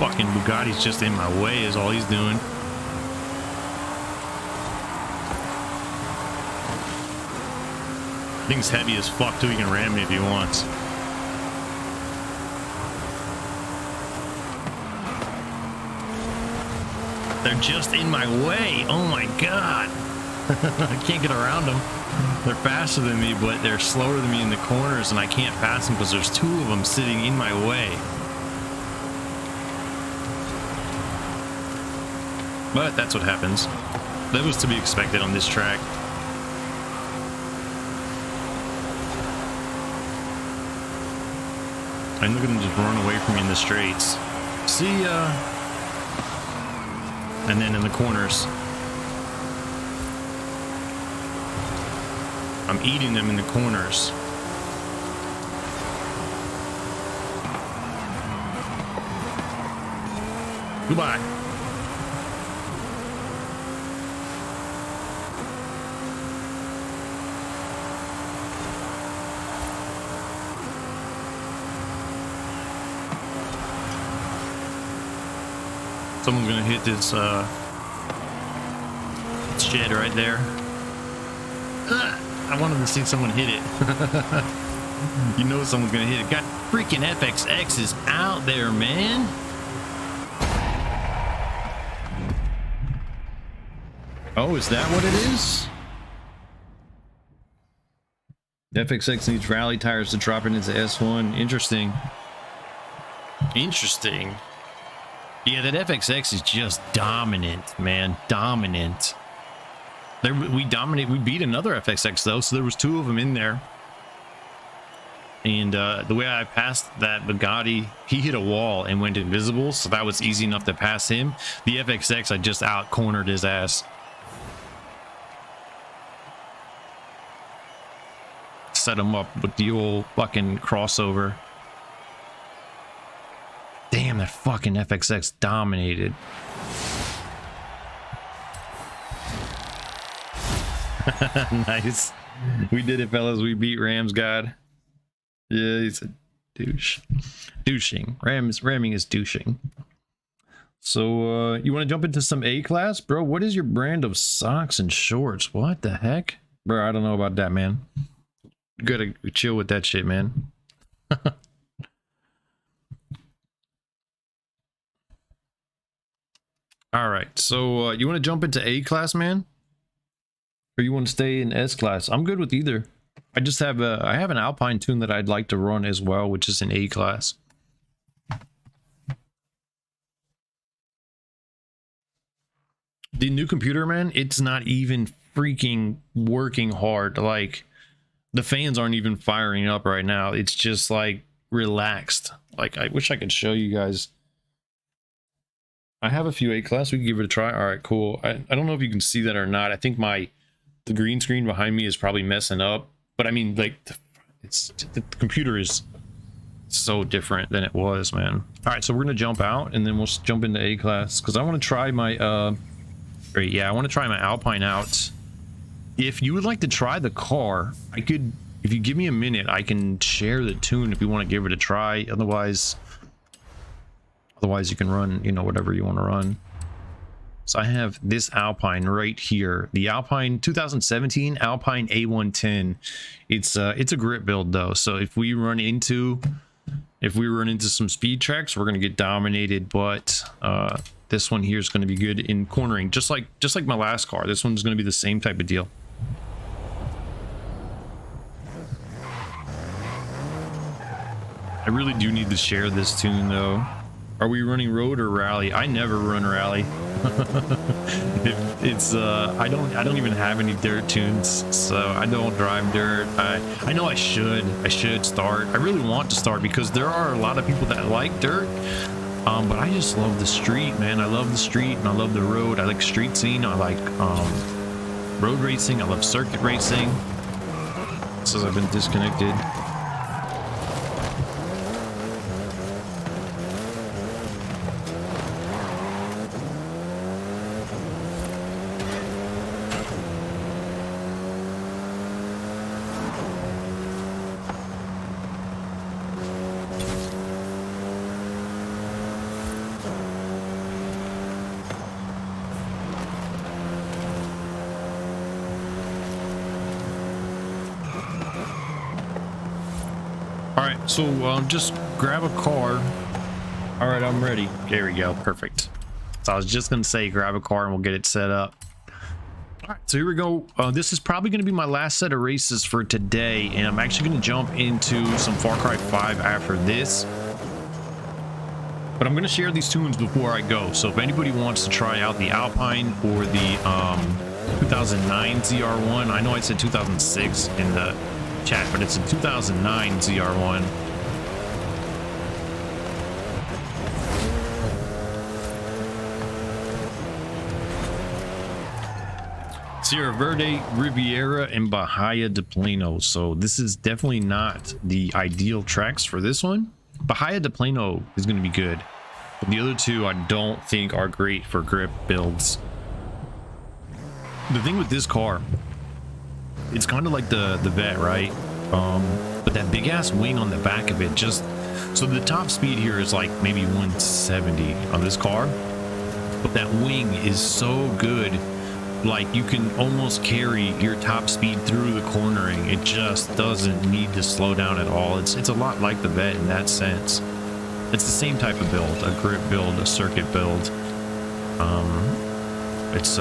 Fucking Bugatti's just in my way is all he's doing. Thing's heavy as fuck too. He can ram me if he wants. They're just in my way. Oh my god. I can't get around them. They're faster than me, but they're slower than me in the corners, and I can't pass them because there's two of them sitting in my way. But that's what happens. That was to be expected on this track. And look at them just run away from me in the straights. See ya. And then in the corners, I'm eating them in the corners. Goodbye. Someone's gonna hit this shed right there. I wanted to see someone hit it. You know someone's gonna hit it. Got freaking FXXs out there, man. Oh, is that what it is? FXX needs rally tires to drop it into S1. Interesting. Interesting. Yeah, that FXX is just dominant, man. Dominant. There, we beat another FXX though, so there was two of them in there. And the way I passed that Bugatti, he hit a wall and went invisible, so that was easy enough to pass him. The FXX, I just out-cornered his ass. Set him up with the old fucking crossover. Damn, that fucking FXX dominated. Nice. We did it, fellas. We beat Rams God. Yeah, he's a douche. Douching. Ramming is douching. So, you want to jump into some A-class? Bro, what is your brand of socks and shorts? What the heck? Bro, I don't know about that, man. You gotta chill with that shit, man. All right, so you want to jump into A class, man? Or you want to stay in S class? I'm good with either. I just have I have an Alpine tune that I'd like to run as well, which is an A class. The new computer, man, it's not even freaking working hard. Like, the fans aren't even firing up right now. It's just like relaxed. Like, I wish I could show you guys. I have a few A class. We can give it a try. All right, cool. I don't know if you can see that or not. I think the green screen behind me is probably messing up. But I mean, like, the computer is so different than it was, man. All right, so we're gonna jump out and then we'll jump into A class because I want to try my I want to try my Alpine out. If you would like to try the car, I could, if you give me a minute, I can share the tune if you want to give it a try. Otherwise you can run, you know, whatever you want to run. So I have this Alpine right here, the Alpine 2017 Alpine A110. It's a grip build though, so if we run into some speed tracks, we're gonna get dominated. But this one here is going to be good in cornering, just like my last car. This one's going to be the same type of deal. I really do need to share this tune though. Are we running road or rally? I never run rally. I don't even have any dirt tunes, so I don't drive dirt. I know I should start. I really want to start because there are a lot of people that like dirt. But I just love the street, man. I love the street and I love the road. I like street scene. I like road racing. I love circuit racing. Says I've been disconnected. Alright, so just grab a car. Alright, I'm ready. There we go. Perfect. So I was just going to say grab a car and we'll get it set up. Alright, so here we go. This is probably going to be my last set of races for today. And I'm actually going to jump into some Far Cry 5 after this. But I'm going to share these tunes before I go. So if anybody wants to try out the Alpine or the 2009 ZR1. I know I said 2006 in the chat, but it's a 2009 ZR1. Sierra Verde, Riviera, and Bahia de Plano. So this is definitely not the ideal tracks for this one. Bahia de Plano is going to be good, but the other two I don't think are great for grip builds. The thing with this car, it's kind of like the Vet, right? But that big ass wing on the back of it, just so the top speed here is like maybe 170 on this car, but that wing is so good, like you can almost carry your top speed through the cornering. It just doesn't need to slow down at all. It's a lot like the Vet in that sense. It's the same type of build, a grip build, a circuit build. It's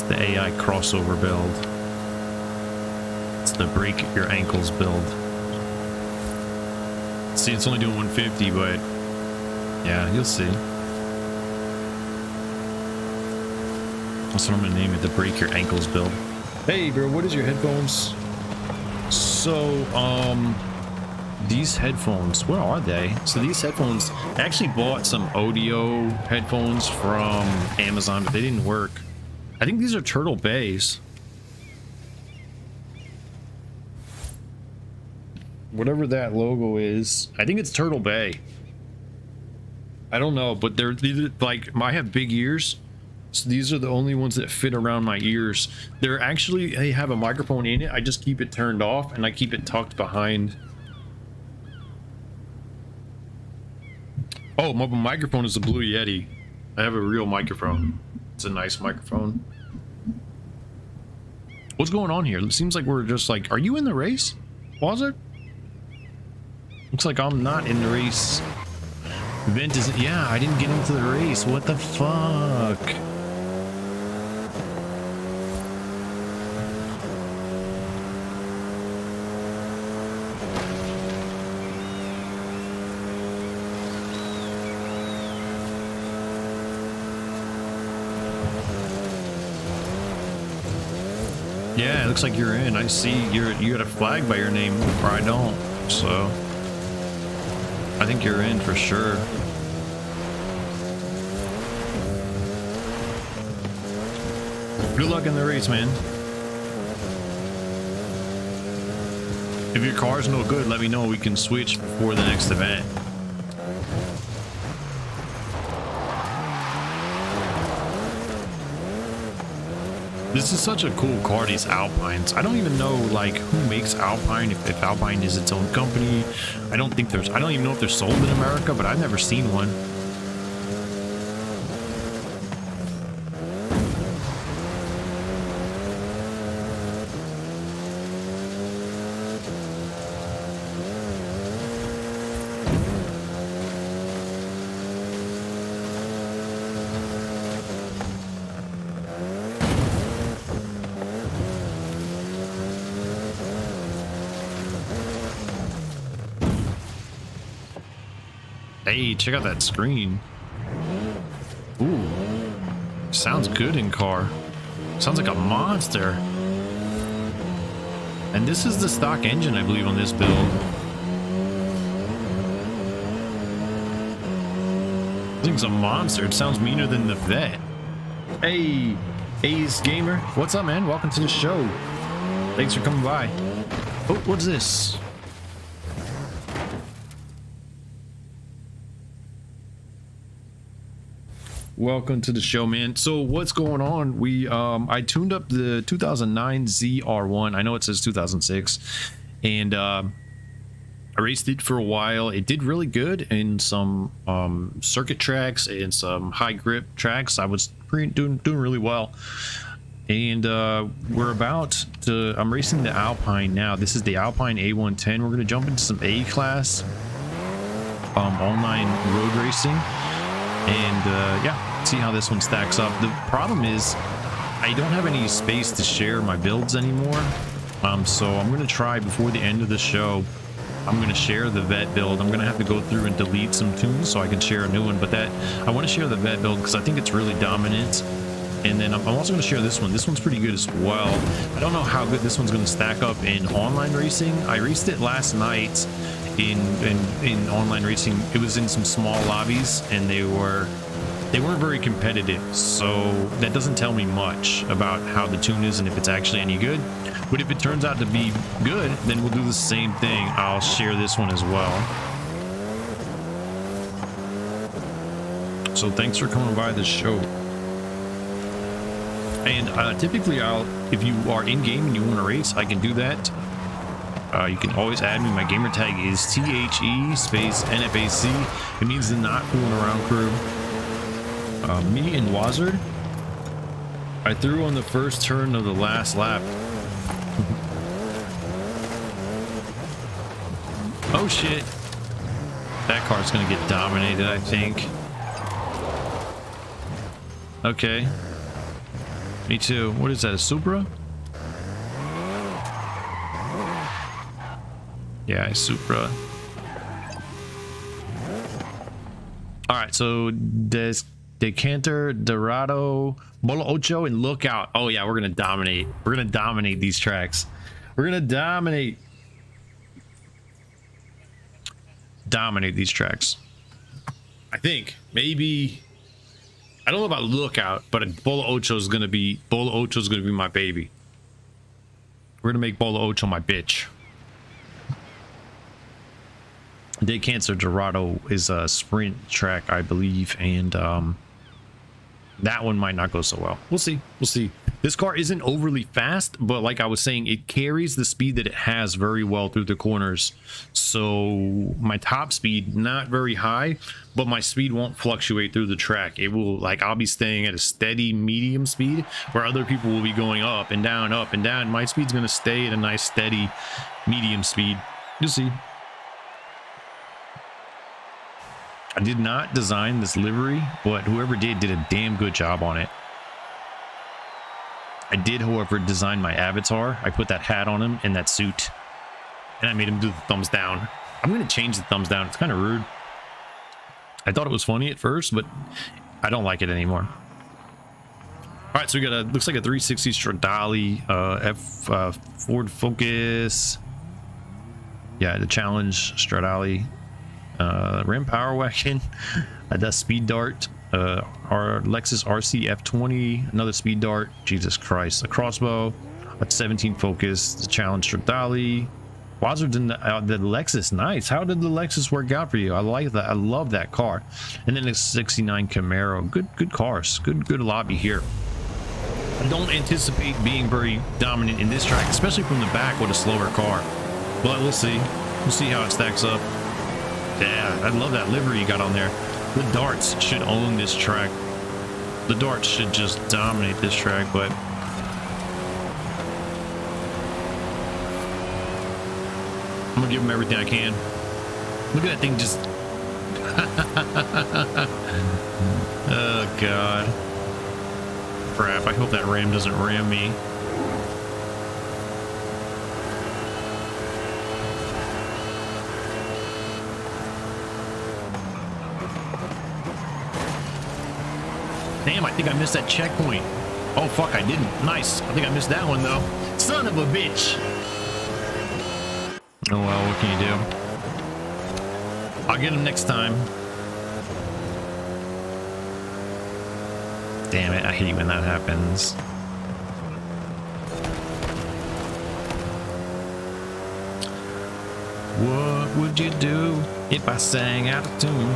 the AI crossover build. It's the break your ankles build. See, it's only doing 150, but yeah, you'll see. That's what I'm gonna name it, the break your ankles build. Hey bro, what is your headphones? So these headphones, what are they? So these headphones, I actually bought some audio headphones from Amazon, but they didn't work. I think these are Turtle Bay's. Whatever that logo is, I think it's Turtle Bay. I don't know, but they're like, I have big ears, so these are the only ones that fit around my ears. They're actually, they have a microphone in it. I just keep it turned off and I keep it tucked behind. Oh, my microphone is a Blue Yeti. I have a real microphone. It's a nice microphone. What's going on here? It seems like we're just like, are you in the race? Was it? Looks like I'm not in the race. Event isn't, yeah, I didn't get into the race. What the fuck? Yeah, it looks like you're in. I see you got a flag by your name, or I don't. So I think you're in for sure. Good luck in the race, man. If your car's no good, let me know. We can switch before the next event. This is such a cool car, these Alpines. I don't even know like who makes Alpine, if Alpine is its own company. I don't even know if they're sold in America, but I've never seen one. Hey, check out that screen. Ooh, sounds good in car. Sounds like a monster. And this is the stock engine, I believe, on this build. This thing's a monster. It sounds meaner than the Vet. Hey, Ace Gamer, what's up, man? Welcome to the show. Thanks for coming by. Oh, what's this? Welcome to the show, man. So what's going on? I tuned up the 2009 ZR1. I know it says 2006, and I raced it for a while. It did really good in some circuit tracks and some high grip tracks. I was doing really well, and I'm racing the Alpine now. This is the Alpine A110. We're gonna jump into some A class online road racing. And yeah, see how this one stacks up. The problem is I don't have any space to share my builds anymore, so I'm going to try before the end of the show. I'm going to share the Vet build. I'm going to have to go through and delete some tunes so I can share a new one, but I want to share the Vet build because I think it's really dominant. And then I'm also going to share this one. This one's pretty good as well. I don't know how good this one's going to stack up in online racing. I raced it last night in online racing. It was in some small lobbies, and they weren't very competitive, so that doesn't tell me much about how the tune is and if it's actually any good. But if it turns out to be good, then we'll do the same thing. I'll share this one as well. So thanks for coming by the show. And typically if you are in game and you want to race, I can do that. You can always add me. My gamer tag is THE space NFAC. It means the not fooling around crew. Me and Wazard, I threw on the first turn of the last lap. Oh shit. That car's gonna get dominated, I think. Okay. Me too. What is that, a Supra? Yeah, a Supra. Alright, so Decanter, Dorado, Bolo Ocho, and Lookout. Oh yeah, we're gonna dominate. We're gonna dominate these tracks. We're gonna dominate these tracks. I think. Maybe. I don't know about Lookout, but Bolo Ocho is gonna be my baby. We're gonna make Bolo Ocho my bitch. Day Cancer Dorado is a sprint track, I believe, and that one might not go so well. We'll see. We'll see. This car isn't overly fast, but like I was saying, it carries the speed that it has very well through the corners. So my top speed, not very high, but my speed won't fluctuate through the track. It will, like, I'll be staying at a steady medium speed where other people will be going up and down, up and down. My speed's going to stay at a nice steady medium speed. You'll see. I did not design this livery, but whoever did a damn good job on it. I did, however, design my avatar. I put that hat on him and that suit, and I made him do the thumbs down. I'm going to change the thumbs down. It's kind of rude. I thought it was funny at first, but I don't like it anymore. All right, so we got a, looks like a 360 Stradale, Ford Focus. Yeah, the Challenge Stradale, Ram Power Wagon, a Speed Dart, our Lexus RC F20, another Speed Dart, Jesus Christ, a Crossbow, a 17 Focus, the Challenge Stradale. Wazard in the Lexus, nice. How did the Lexus work out for you? I like that. I love that car. And then the 69 Camaro, good cars, good lobby here. I don't anticipate being very dominant in this track, especially from the back with a slower car. But we'll see how it stacks up. Yeah, I love that livery you got on there. The darts should own this track. The darts should just dominate this track, but I'm gonna give them everything I can. Look at that thing just oh god, crap. I hope that ram doesn't ram me. Damn, I think I missed that checkpoint. Oh fuck, I didn't. Nice. I think I missed that one though. Son of a bitch. Oh well, what can you do? I'll get him next time. Damn it, I hate when that happens. What would you do if I sang out of tune?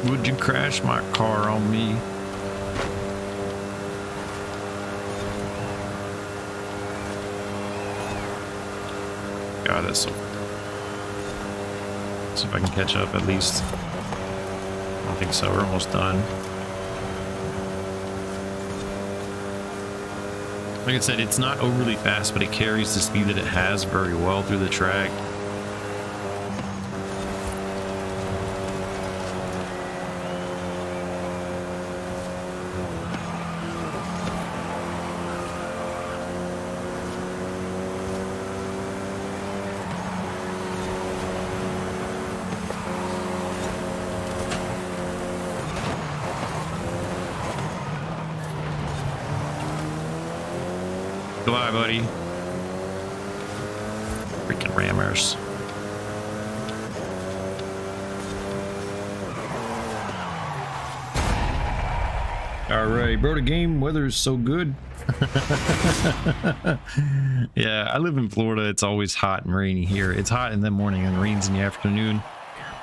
Would you crash my car on me? God, that's so... Let's see if I can catch up at least. I don't think so. We're almost done. Like I said, it's not overly fast, but it carries the speed that it has very well through the track. Goodbye, buddy. Freaking rammers. Alright, bro, the game weather is so good. Yeah, I live in Florida. It's always hot and rainy here. It's hot in the morning and rains in the afternoon,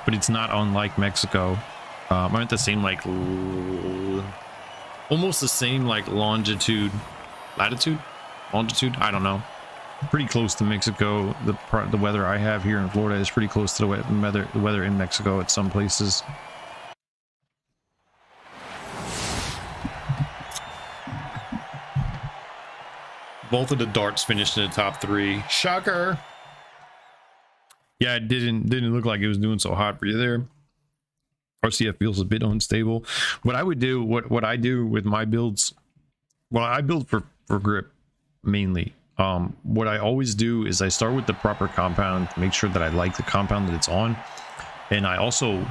but it's not unlike Mexico. I'm at the same, like, almost the same, like, latitude, I don't know, pretty close to Mexico. The weather I have here in Florida is pretty close to the weather in Mexico at some places. Both of the darts finished in the top 3. Shocker. Yeah, it didn't look like it was doing so hot for you there. RCF feels a bit unstable. What I would do, what I do with my builds, well, I build for grip mainly. What I always do is I start with the proper compound, make sure that I like the compound that it's on, and I also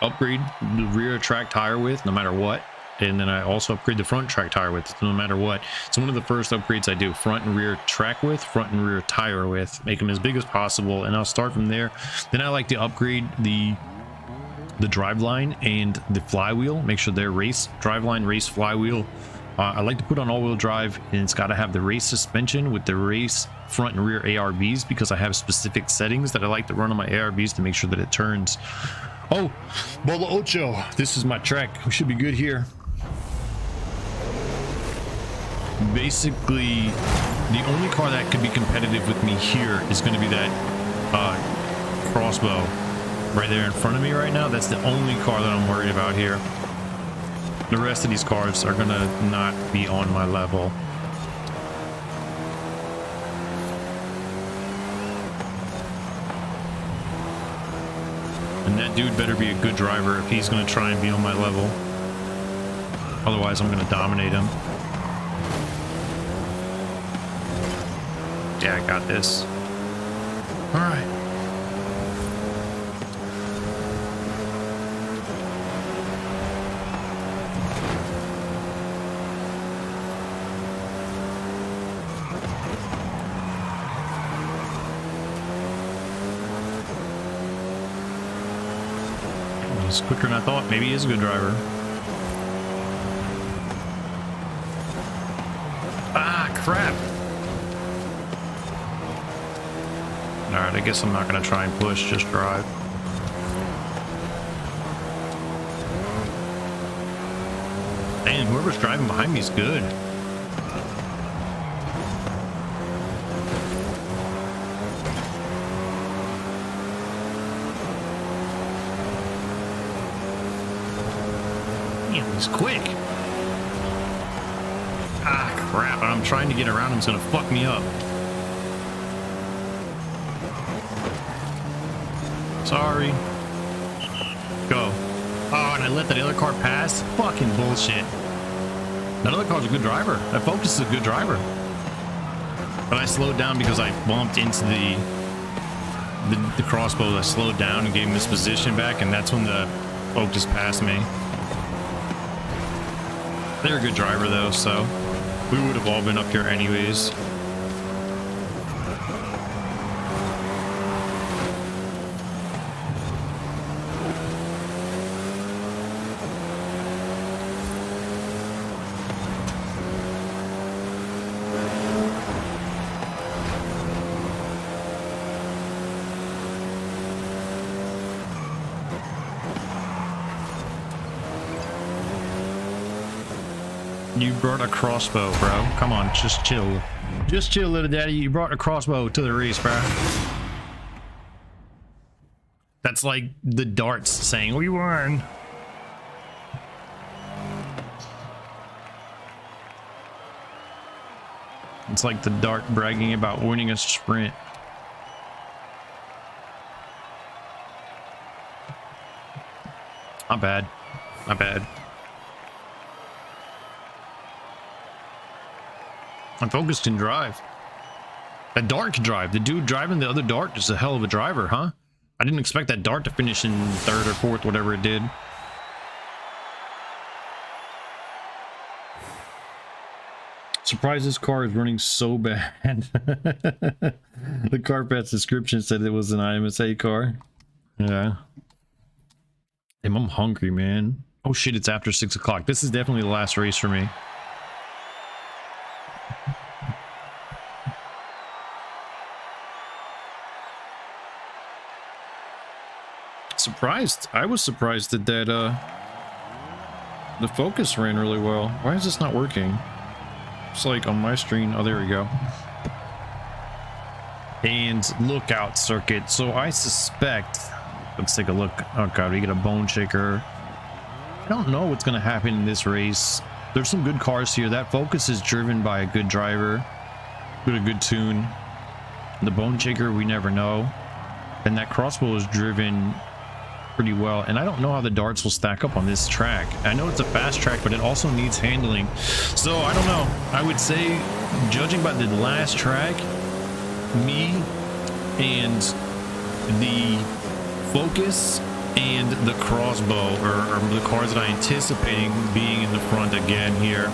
upgrade the rear track tire width no matter what, and then I also upgrade the front track tire width no matter what. So one of the first upgrades I do, front and rear track width, front and rear tire width, make them as big as possible, and I'll start from there. Then I like to upgrade the driveline and the flywheel, make sure they're race driveline, race flywheel. I like to put on all-wheel drive, and it's got to have the race suspension with the race front and rear ARBs, because I have specific settings that I like to run on my ARBs to make sure that it turns. Oh, Bola Ocho, this is my track. We should be good here. Basically, the only car that could be competitive with me here is going to be that Crossbow right there in front of me right now. That's the only car that I'm worried about here. The rest of these cars are gonna not be on my level. And that dude better be a good driver if he's gonna try and be on my level. Otherwise, I'm gonna dominate him. Yeah, I got this. All right. He's quicker than I thought. Maybe he is a good driver. Ah, crap. Alright, I guess I'm not going to try and push, just drive. Man, whoever's driving behind me is good. Damn, he's quick. Ah, crap. I'm trying to get around him. It's going to fuck me up. Sorry. Go. Oh, and I let that other car pass? Fucking bullshit. That other car's a good driver. That Focus is a good driver. But I slowed down because I bumped into the crossbow. I slowed down and gave him his position back, and that's when the Focus passed me. They're a good driver though, so we would have all been up here anyways. You brought a crossbow, bro. Come on, just chill. Just chill, little daddy. You brought a crossbow to the race, bro. That's like the darts saying, we won. It's like the dart bragging about winning a sprint. Not bad. Not bad. My Focus can drive. That dart can drive. The dude driving the other dart is a hell of a driver, huh? I didn't expect that dart to finish in 3rd or 4th, whatever it did. Surprised this car is running so bad. The Carpat's description said it was an IMSA car. Yeah. Damn, I'm hungry, man. Oh shit, it's after 6 o'clock. This is definitely the last race for me. Surprised. I was surprised that the Focus ran really well. Why is this not working? It's like on my screen. Oh, there we go. And lookout circuit. So I suspect, let's take a look. Oh god, we get a bone shaker. I don't know what's gonna happen in this race. There's some good cars here. That Focus is driven by a good driver with a good tune. The bone shaker, we never know. And that crossbow is driven pretty well, and I don't know how the darts will stack up on this track. I know it's a fast track, but it also needs handling, so I don't know. I would say, judging by the last track, me and the Focus and the crossbow are the cars that I'm anticipating being in the front again here.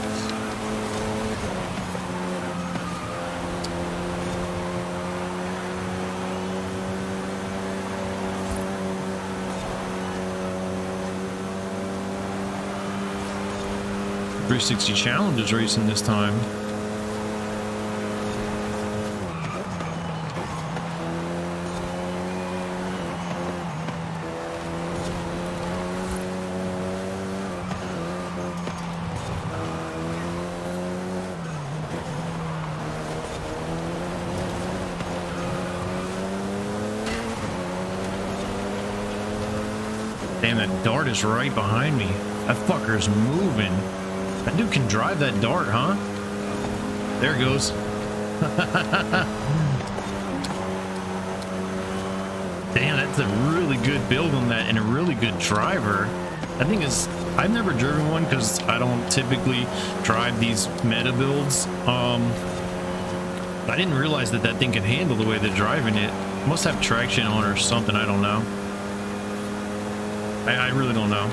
.360 Challenge is racing this time. Damn, that dart is right behind me. That fucker's moving. That dude can drive that dart, huh? There it goes. Damn, that's a really good build on that and a really good driver. I think it's, I've never driven one because I don't typically drive these meta builds. I didn't realize that that thing can handle the way they're driving it. Must have traction on or something, I don't know. I really don't know.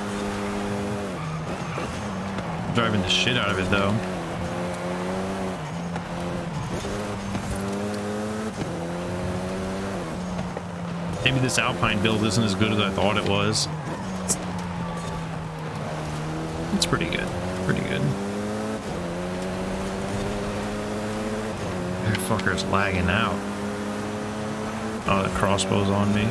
Driving the shit out of it though. Maybe this Alpine build isn't as good as I thought it was. It's pretty good. Pretty good. That fucker's lagging out. Oh, the crossbow's on me.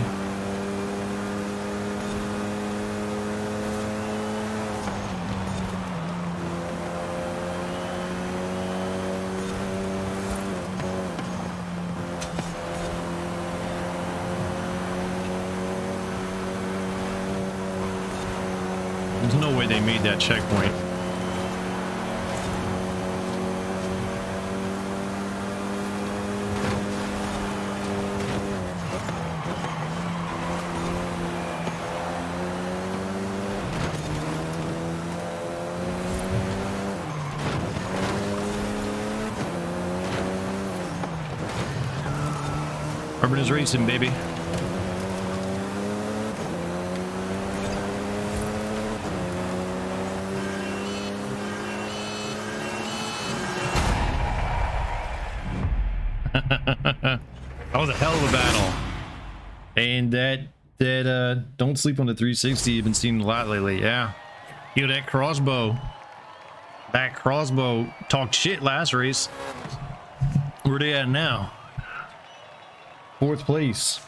There's no way they made that checkpoint. Urban is racing, baby. That was a hell of a battle. And that don't sleep on the 360 you've been seeing a lot lately. Yeah. You know, that crossbow talked shit last race. Where they at now? 4th place.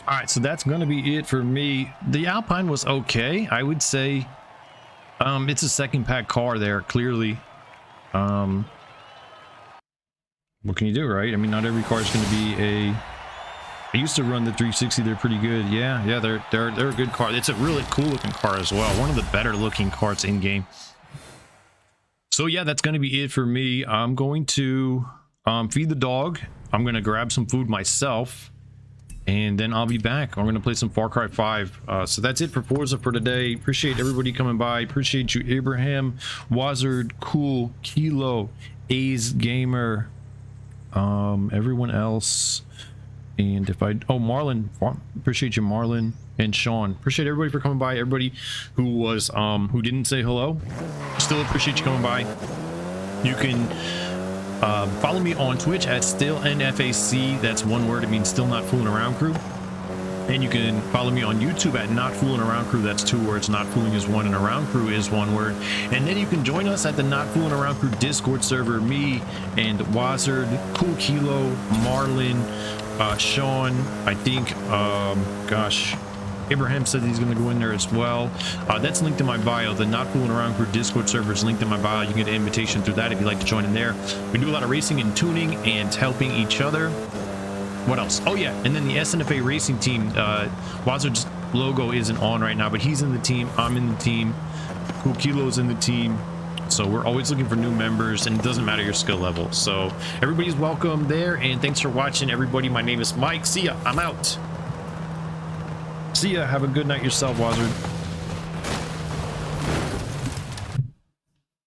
All right, so that's gonna be it for me. The Alpine was okay, I would say. It's a second pack car there, clearly. What can you do, right? I mean, not every car is going to be a... I used to run the 360. They're pretty good. Yeah, they're a good car. It's a really cool looking car as well. One of the better looking cars in game. So yeah, that's going to be it for me. I'm going to feed the dog. I'm going to grab some food myself. And then I'll be back. I'm going to play some Far Cry 5. So that's it for Forza for today. Appreciate everybody coming by. Appreciate you, Abraham, Wazard, Cool, Kilo, A's Gamer, everyone else. And if I... Oh, Marlon. Appreciate you, Marlon and Sean. Appreciate everybody for coming by. Everybody who was... who didn't say hello. Still appreciate you coming by. You can... follow me on Twitch at StillNFAC. That's one word. It means Still Not Fooling Around Crew. And you can follow me on YouTube at Not Fooling Around Crew. That's 2 words. Not Fooling is 1 and Around Crew is 1 word. And then you can join us at the Not Fooling Around Crew Discord server. Me and Wazard, Cool Kilo, Marlon, Sean, I think, gosh, Abraham said he's going to go in there as well. That's linked in my bio. The Not Fooling Around Crew Discord server is linked in my bio. You can get an invitation through that if you'd like to join in there. We do a lot of racing and tuning and helping each other. What else? Oh yeah, and then the SNFA racing team. Wazard's logo isn't on right now, but he's in the team. I'm in the team. Cool Kilo's in the team. So we're always looking for new members, and it doesn't matter your skill level. So everybody's welcome there, and thanks for watching, everybody. My name is Mike. See ya. I'm out. See ya. Have a good night yourself, Wazard.